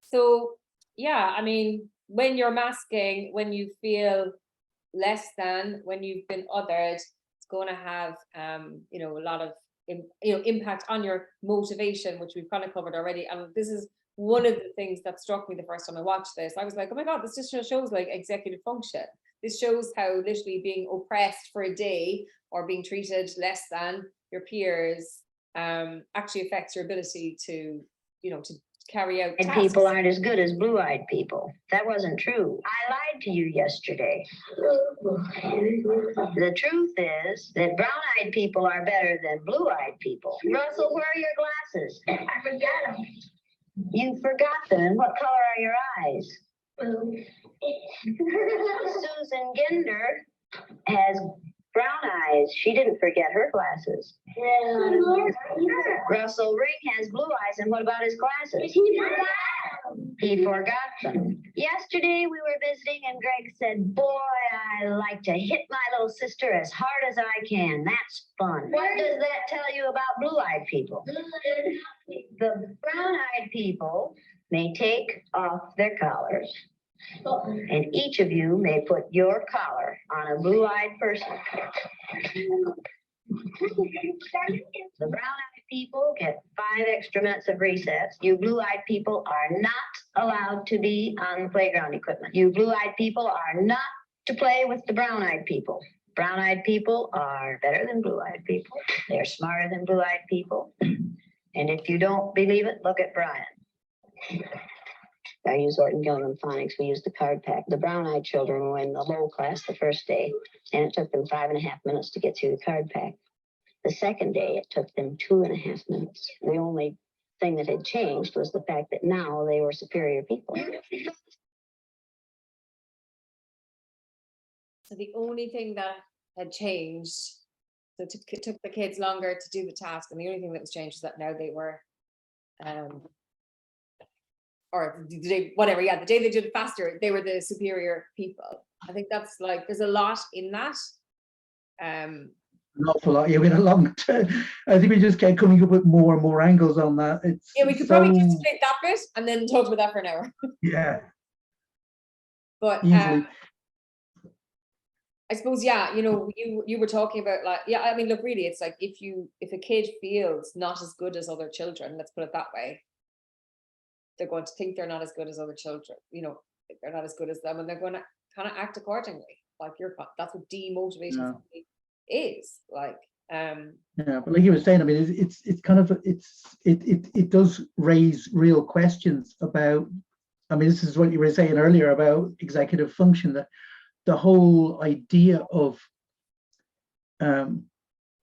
So yeah, I mean, when you're masking, when you feel less than, when you've been othered, it's going to have you know, a lot of impact on your motivation, which we've kind of covered already. And this is one of the things that struck me the first time I watched this. I was like, oh my God, this just shows like executive function. this shows how literally being oppressed for a day or being treated less than your peers actually affects your ability to, you know, to carry out And tasks. people aren't as good as blue-eyed people. That wasn't true. I lied to you yesterday. The truth is that brown-eyed people are better than blue-eyed people. Russell, where are your glasses? I forgot them. You forgot them. And what color are your eyes? Susan Ginder has brown eyes. She didn't forget her glasses. Russell Ring has blue eyes, and what about his glasses? He forgot them. Yesterday we were visiting, and Greg said, "Boy, I like to hit my little sister as hard as I can. That's fun." What does that tell you about blue-eyed people? The brown-eyed people may take off their collars, and each of you may put your collar on a blue-eyed person. The brown-eyed people get 5 extra minutes of recess. You blue-eyed people are not allowed to be on the playground equipment. You blue-eyed people are not to play with the brown-eyed people. Brown-eyed people are better than blue-eyed people. They're smarter than blue-eyed people. And if you don't believe it, look at Brian. I use Orton Gilliam phonics. We use the card pack. The brown-eyed children were in the low class the first day, and it took them 5.5 minutes to get through the card pack. The second day, it took them 2.5 minutes. The only thing that had changed was the fact that now they were superior people. So the only thing that had changed, so it took the kids longer to do the task, and the only thing that was changed was that now they were, or the day, whatever, yeah, the day they did it faster, they were the superior people. I think that's like, there's a lot in that. An awful lot. Yeah, we had a long time. I think we just kept coming up with more and more angles on that. It's Yeah, we could probably just split that bit and then talk about that for an hour. Yeah. But Easily. I suppose, yeah, you know, you were talking about, like, yeah, I mean, look, really, it's like if a kid feels not as good as other children, let's put it that way, they're going to think they're not as good as other children, you know, they're not as good as them, and they're going to kind of act accordingly. Like that's what demotivation is like. Yeah, but like you were saying, I mean, it's kind of it does raise real questions about. I mean, this is what you were saying earlier about executive function. That the whole idea of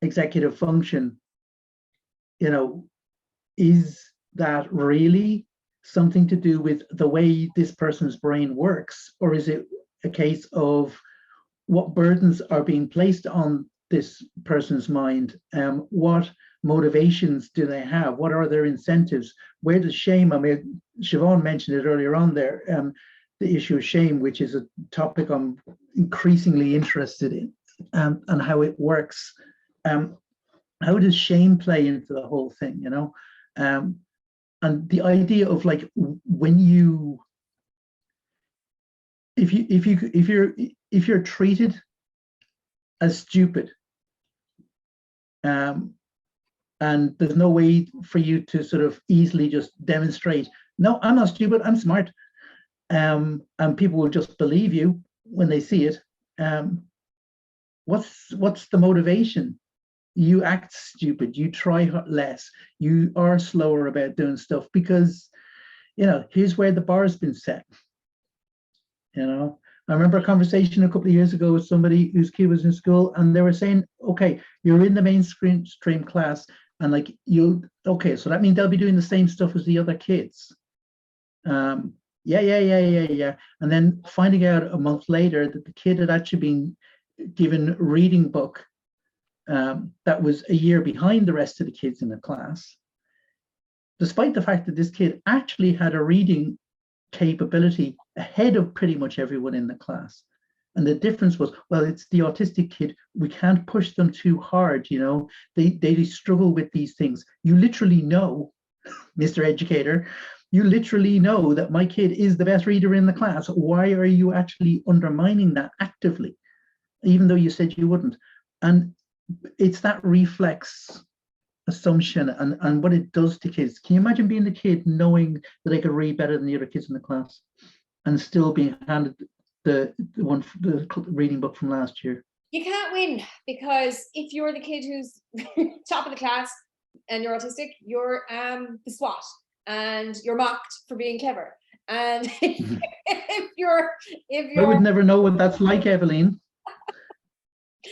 executive function, you know, is that really something to do with the way this person's brain works, or is it a case of what burdens are being placed on this person's mind? What motivations do they have? What are their incentives? Where does shame? I mean, Siobhan mentioned it earlier on there, the issue of shame, which is a topic I'm increasingly interested in, and how it works. How does shame play into the whole thing, you know? And the idea of, like, when you, if you're treated as stupid, and there's no way for you to sort of easily just demonstrate, no, I'm not stupid, I'm smart, and people will just believe you when they see it. What's the motivation? You act stupid, you try less, you are slower about doing stuff because, you know, here's where the bar has been set. You know, I remember a conversation a couple of years ago with somebody whose kid was in school, and they were saying, okay, you're in the mainstream class, and like okay, so that means they'll be doing the same stuff as the other kids. Yeah. And then finding out a month later that the kid had actually been given a reading book that was a year behind the rest of the kids in the class, despite the fact that this kid actually had a reading capability ahead of pretty much everyone in the class. And the difference was, well, it's the autistic kid, we can't push them too hard, you know, they struggle with these things. You literally know, Mr. Educator, you literally know that my kid is the best reader in the class. Why are you actually undermining that actively, even though you said you wouldn't? And it's that reflex assumption and what it does to kids. Can you imagine being the kid knowing that they could read better than the other kids in the class and still being handed the reading book from last year? You can't win, because if you're the kid who's top of the class and you're autistic, you're the SWAT and you're mocked for being clever. And if you're I would never know what that's like, Evaleen.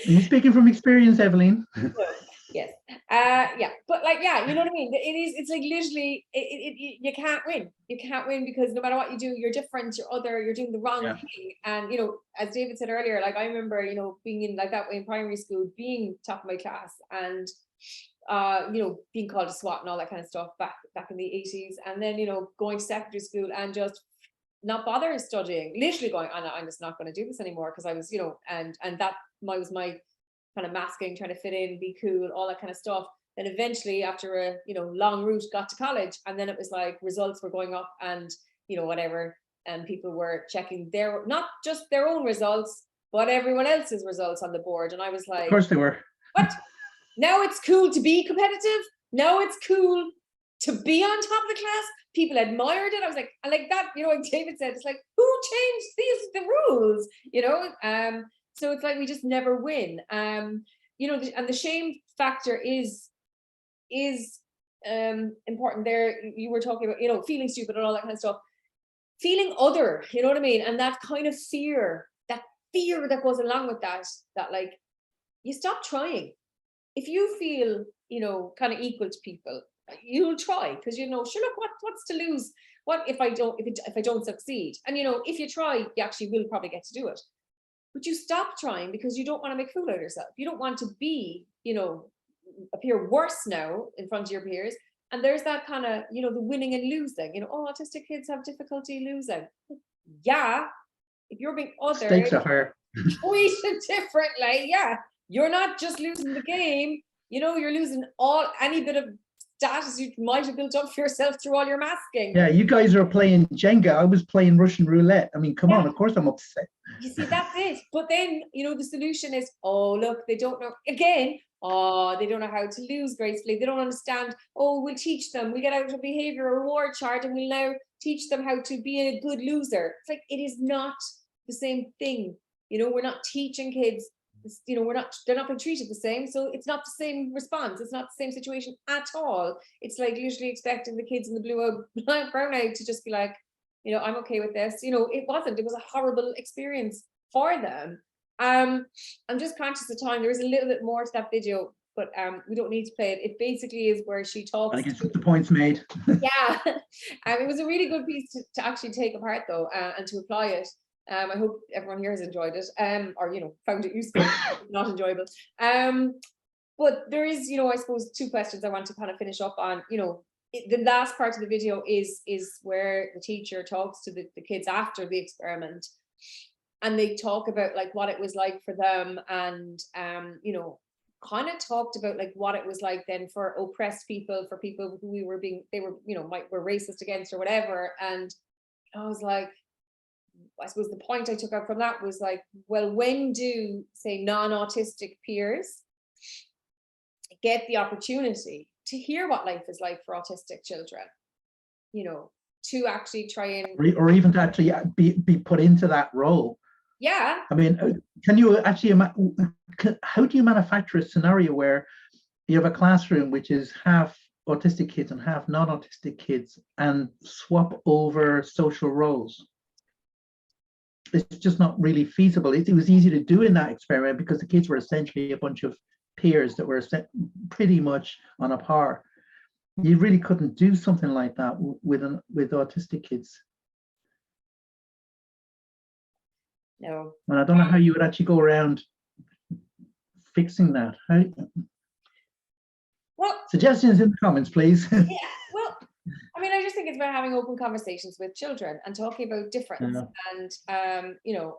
Are you speaking from experience, Evaleen? Yes. Yeah, but like, yeah, you know what I mean? It's like literally, you can't win. You can't win, because no matter what you do, you're different, you're other, you're doing the wrong thing. And, you know, as David said earlier, like I remember, you know, being in like that way in primary school, being top of my class, and, you know, being called a SWAT and all that kind of stuff back in the 80s. And then, you know, going to secondary school and just not bother studying, literally going, I'm just not going to do this anymore, because I was, you know, and that was my kind of masking, trying to fit in, be cool, all that kind of stuff. Then eventually, after a, you know, long route, got to college, and then it was like results were going up, and, you know, whatever, and people were checking their, not just their own results, but everyone else's results on the board. And I was like, Of course they were. what? Now it's cool to be competitive. Now it's cool to be on top of the class. People admired it. I was like, and like that, you know, like David said, it's like, who changed the rules? You know, so it's like we just never win. You know, and the shame factor is important there. You were talking about, you know, feeling stupid and all that kind of stuff. Feeling other, you know what I mean? And that kind of fear that goes along with that like, you stop trying. If you feel, you know, kind of equal to people, you'll try, because, you know, sure, look, what's to lose? What if I don't succeed? And, you know, if you try, you actually will probably get to do it. But you stop trying because you don't want to make a fool out of yourself. You don't want to be, you know, appear worse now in front of your peers. And there's that kind of, you know, the winning and losing, you know, oh, autistic kids have difficulty losing. Yeah, if you're being other, stakes are higher. treated differently, yeah, you're not just losing the game, you know, you're losing any bit of status you might have built up for yourself through all your masking. Yeah, you guys are playing Jenga. I was playing Russian roulette. I mean, come on, of course I'm upset. You see, that's it. But then, you know, the solution is, oh, look, they don't know. Again, oh, they don't know how to lose gracefully. They don't understand. Oh, we'll teach them. We get out a behavior reward chart, and we'll now teach them how to be a good loser. It's like, it is not the same thing. You know, we're not teaching kids, you know, they're not being treated the same. So it's not the same response. It's not the same situation at all. It's like literally expecting the kids in the blue brown eye to just be like, you know, I'm okay with this. You know, it wasn't. It was a horrible experience for them. I'm just conscious of time. There is a little bit more to that video, but we don't need to play it. It basically is where she talks. I guess the point's made. Yeah, it was a really good piece to actually take apart, though, and to apply it. I hope everyone here has enjoyed it, or, you know, found it useful, not enjoyable. But there is, you know, I suppose 2 questions I want to kind of finish up on. You know, the last part of the video is where the teacher talks to the kids after the experiment, and they talk about like what it was like for them, and you know, kind of talked about like what it was like then for oppressed people, for people who were racist against or whatever. And I was like, I suppose the point I took out from that was like, well, when do, say, non-autistic peers get the opportunity to hear what life is like for autistic children, you know, to actually try and, or even to actually be put into that role? Yeah. I mean, can you actually, how do you manufacture a scenario where you have a classroom which is half autistic kids and half non-autistic kids, and swap over social roles? It's just not really feasible. It was easy to do in that experiment because the kids were essentially a bunch of peers that were pretty much on a par. You really couldn't do something like that with autistic kids. No. And I don't know how you would actually go around fixing that. Well, suggestions in the comments, please. Yeah, well, I mean, I just think it's about having open conversations with children and talking about difference. And you know,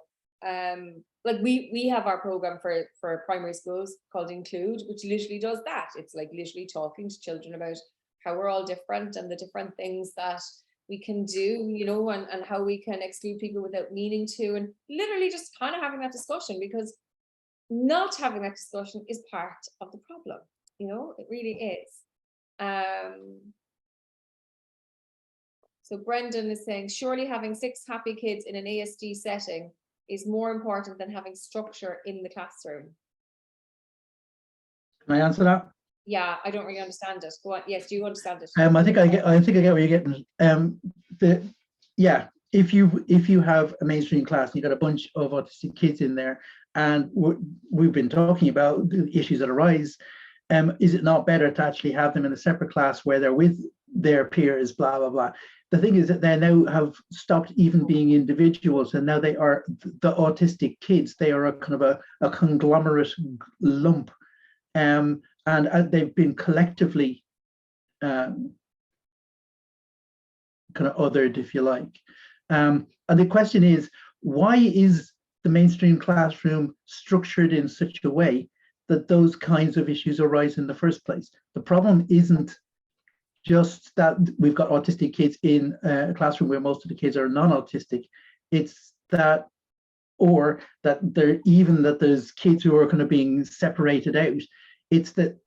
like we have our program for primary schools called Include, which literally does that. It's like literally talking to children about how we're all different and the different things that we can do, you know, and how we can exclude people without meaning to, and literally just kind of having that discussion, because not having that discussion is part of the problem, you know, it really is. So Brendan is saying, surely having 6 happy kids in an ASD setting is more important than having structure in the classroom. Can I answer that? Yeah, I don't really understand it. Go on. Yes, do you understand it? I think I get where you're getting. If you have a mainstream class and you got a bunch of autistic kids in there, and we've been talking about the issues that arise, is it not better to actually have them in a separate class where they're with their peers, blah blah blah? The thing is that they now have stopped even being individuals, and now they are the autistic kids. They are a kind of a conglomerate lump, and they've been collectively kind of othered, if you like. And the question is, why is the mainstream classroom structured in such a way that those kinds of issues arise in the first place? The problem isn't just that we've got autistic kids in a classroom where most of the kids are non-autistic. It's that, or that there's kids who are kind of being separated out. It's that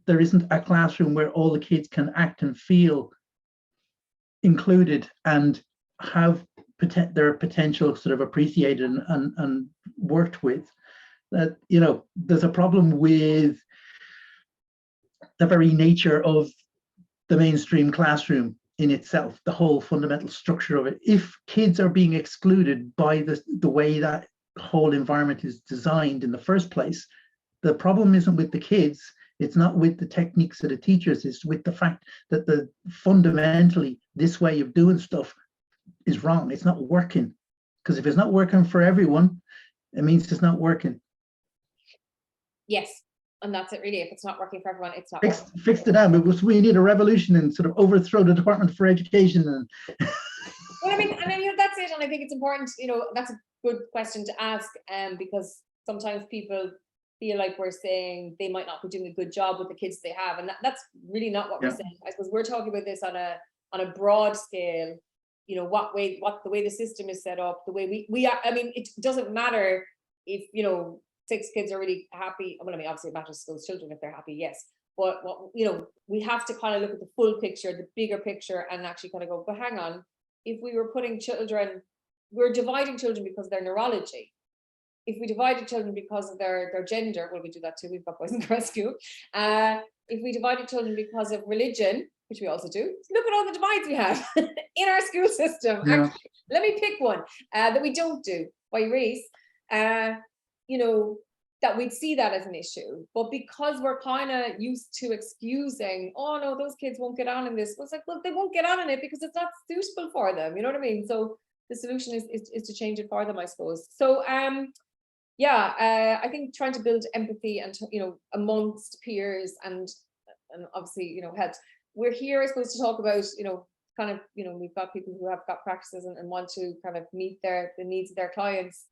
there isn't a classroom where all the kids can act and feel included and have their potential sort of appreciated and worked with. That, you know, there's a problem with the very nature of the mainstream classroom in itself, the whole fundamental structure of it. If kids are being excluded by the way that whole environment is designed in the first place, the problem isn't with the kids, it's not with the techniques of the teachers, it's with the fact that fundamentally this way of doing stuff is wrong. It's not working. Because if it's not working for everyone, it means it's not working. Yes. And that's it really. If it's not working for everyone, it's not fix the dam. We need a revolution and sort of overthrow the Department for Education. And well, I mean, you know, that's it. And I think it's important, you know, that's a good question to ask, because sometimes people feel like we're saying they might not be doing a good job with the kids they have. And that's really not what we're saying. I suppose we're talking about this on a broad scale, you know, the way the system is set up, the way we are. I mean, it doesn't matter if, you know, 6 kids are really happy. Well, I mean, obviously it matters to those children if they're happy, yes. But you know, we have to kind of look at the full picture, the bigger picture, and actually kind of go, but hang on, if we were putting children, we're dividing children because of their neurology. If we divided children because of their gender, well, we do that too, we've got Boys and Girls School. If we divided children because of religion, which we also do, look at all the divides we have in our school system. Yeah. Actually, let me pick one that we don't do by race. You know, that we'd see that as an issue, but because we're kind of used to excusing, oh no, those kids won't get on in this. Well, it's like, well, they won't get on in it because it's not suitable for them. You know what I mean? So the solution is to change it for them, I suppose. So I think trying to build empathy and, you know, amongst peers and obviously, you know, helps. We're here, I suppose, to talk about, you know, kind of, you know, we've got people who have got practices and want to kind of meet the needs of their clients.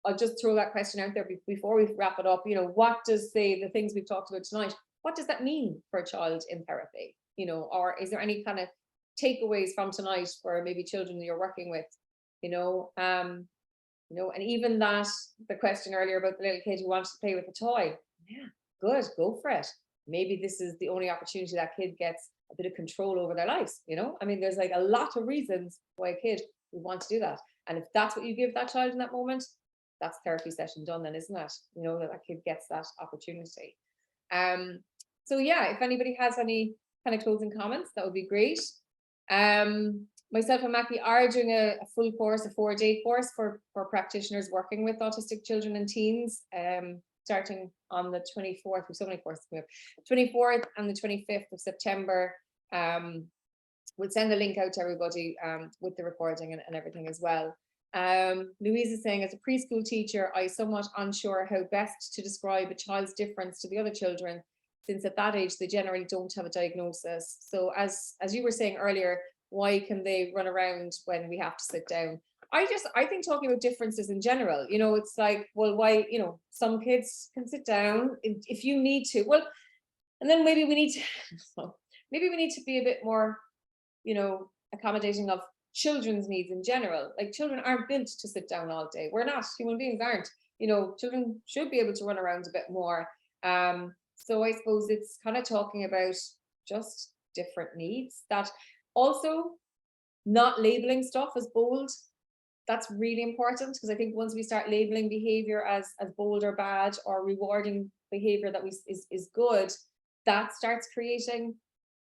I'll just throw that question out there before we wrap it up. You know, what does the things we've talked about tonight, what does that mean for a child in therapy? You know, or is there any kind of takeaways from tonight for maybe children that you're working with? You know, and even that, the question earlier about the little kid who wants to play with a toy. Yeah, good, go for it. Maybe this is the only opportunity that kid gets a bit of control over their lives. You know, I mean, there's like a lot of reasons why a kid would want to do that. And if that's what you give that child in that moment, that's therapy session done then, isn't it? You know, that kid gets that opportunity. So yeah, if anybody has any kind of closing comments, that would be great. Myself and Maqqi are doing a full course, a 4-day course for practitioners working with autistic children and teens, starting on the 24th. We've so many courses coming up. 24th and the 25th of September. We'll send the link out to everybody with the recording and everything as well. Louise is saying, as a preschool teacher, I somewhat unsure how best to describe a child's difference to the other children, since at that age they generally don't have a diagnosis. So as you were saying earlier, why can they run around when we have to sit down? I think talking about differences in general, you know, it's like, well, why, you know, some kids can sit down if you need to. Well, and then maybe we need to be a bit more, you know, accommodating of children's needs in general. Like, children aren't built to sit down all day. We're not, human beings aren't, you know, children should be able to run around a bit more. So I suppose it's kind of talking about just different needs, that also not labeling stuff as bold. that's really important, because I think once we start labeling behavior as bold or bad, or rewarding behavior that is good, that starts creating,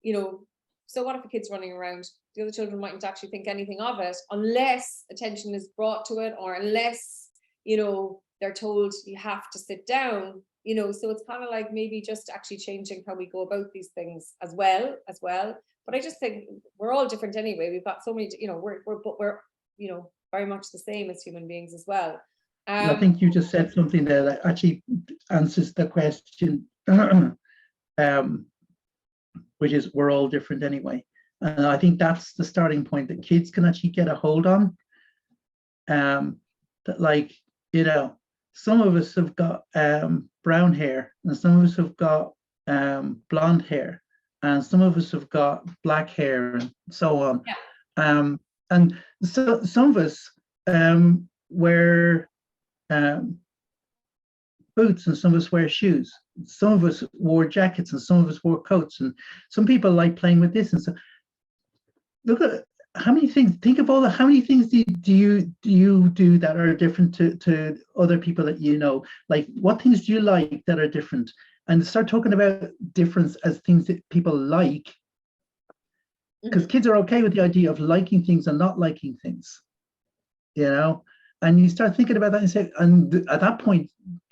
you know, so what if a kid's running around? The other children mightn't actually think anything of it unless attention is brought to it, or unless, you know, they're told you have to sit down, you know. So it's kind of like maybe just actually changing how we go about these things as well. But I just think we're all different anyway. We've got so many, you know, we're you know, very much the same as human beings as well. I think you just said something there that actually answers the question, which is we're all different anyway. And I think that's the starting point that kids can actually get a hold on. That, like, you know, some of us have got brown hair, and some of us have got blonde hair, and some of us have got black hair, and so on. Yeah. And so some of us wear boots, and some of us wear shoes. Some of us wore jackets, and some of us wore coats, and some people like playing with this. And so look at how many things, think of all the, how many things do you do that are different to other people that you know? Like, what things do you like that are different? And start talking about difference as things that people like, because kids are okay with the idea of liking things and not liking things, you know. And you start thinking about that and say, and at that point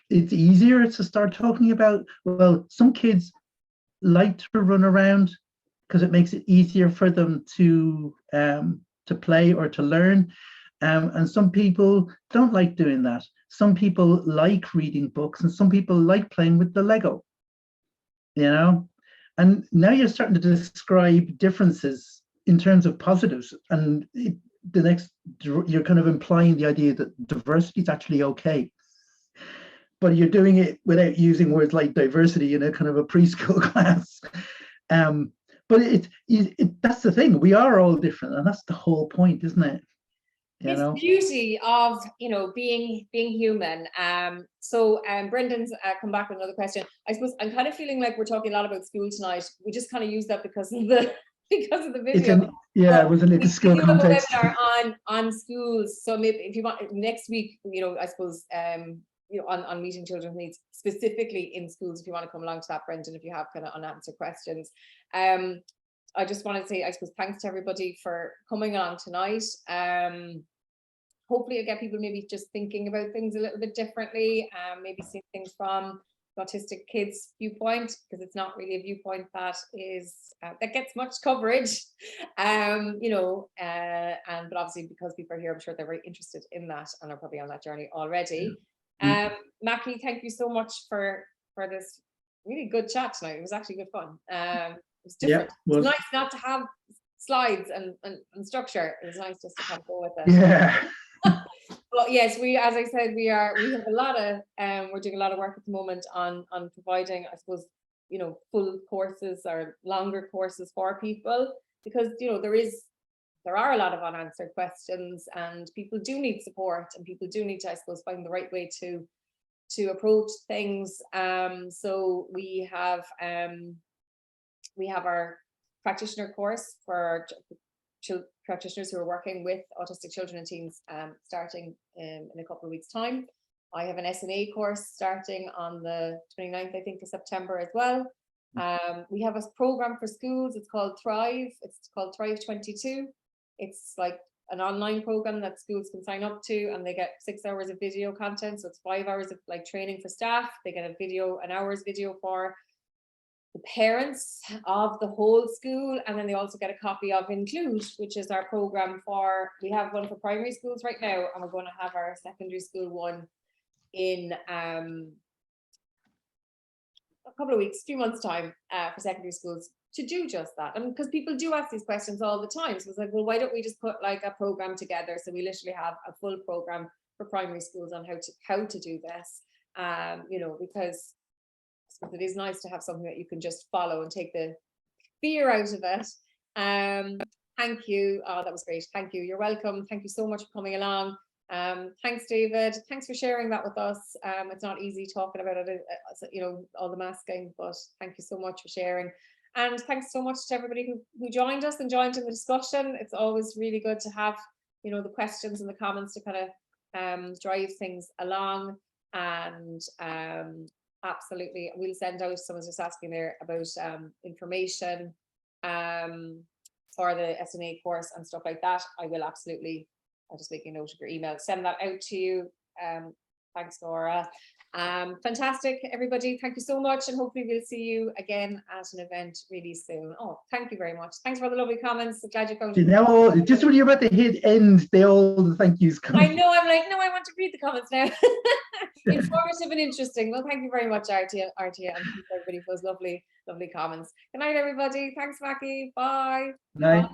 it's easier to start talking about, well, some kids like to run around because it makes it easier for them to play or to learn, and some people don't like doing that. Some people like reading books, and some people like playing with the Lego, you know. And now you're starting to describe differences in terms of positives, and you're kind of implying the idea that diversity is actually okay, but you're doing it without using words like diversity in a kind of a preschool class. But that's the thing, we are all different, and that's the whole point, isn't it? It's the beauty of, you know, being human. So Brendan's come back with another question. I suppose I'm kind of feeling like we're talking a lot about school tonight. We just kind of use that because of the video. It was a little school context. We have on schools. So maybe if you want next week, you know, I suppose you know, on meeting children with needs specifically in schools, if you want to come along to that, Brendan, if you have kind of unanswered questions. I just want to say, I suppose, thanks to everybody for coming on tonight. Hopefully I get people maybe just thinking about things a little bit differently, maybe seeing things from the autistic kids' viewpoint, because it's not really a viewpoint that is that gets much coverage, you know, but obviously because people are here, I'm sure they're very interested in that and are probably on that journey already. Maqqi, thank you so much for this really good chat tonight. It was actually good fun. It was different. Yeah, it's nice not to have slides and structure. It was nice just to kind of go with it. Yeah. But yes, as I said, we have a lot of we're doing a lot of work at the moment on providing, I suppose, you know, full courses or longer courses for people, because, you know, there are a lot of unanswered questions, and people do need support, and people do need to, I suppose, find the right way to approach things. So we have our practitioner course for practitioners who are working with autistic children and teens, starting in a couple of weeks' time. I have an SNA course starting on the 29th, I think, of September as well. We have a program for schools. It's called Thrive. It's called Thrive 22. It's like an online program that schools can sign up to, and they get 6 hours of video content. So it's 5 hours of like training for staff. They get an hour's video for the parents of the whole school, and then they also get a copy of Include, which is our program we have one for primary schools right now, and we're going to have our secondary school one in a couple of weeks, 2 months time, for secondary schools, to do just that. And because people do ask these questions all the time, so it's like, well, why don't we just put like a program together? So we literally have a full program for primary schools on how to do this, you know, because it is nice to have something that you can just follow and take the fear out of it. Thank you. Oh, that was great. Thank you. You're welcome. Thank you so much for coming along. Thanks, David. Thanks for sharing that with us. It's not easy talking about it, you know, all the masking, but thank you so much for sharing. And thanks so much to everybody who joined us and joined in the discussion. It's always really good to have you know, the questions and the comments to kind of drive things along. And absolutely, we'll send out, someone's just asking there about information for the SNA course and stuff like that. I will absolutely, I'll just make a note of your email, send that out to you. Thanks, Laura. Fantastic, everybody. Thank you so much. And hopefully we'll see you again at an event really soon. Oh, thank you very much. Thanks for the lovely comments. Glad you come. Now, just when you're about to hit end, all the thank yous come. I know, I'm like, no, I want to read the comments now. Informative and interesting. Well, thank you very much, Artia, and everybody for those lovely, lovely comments. Good night, everybody. Thanks, Maqqi. Bye. Night. Bye.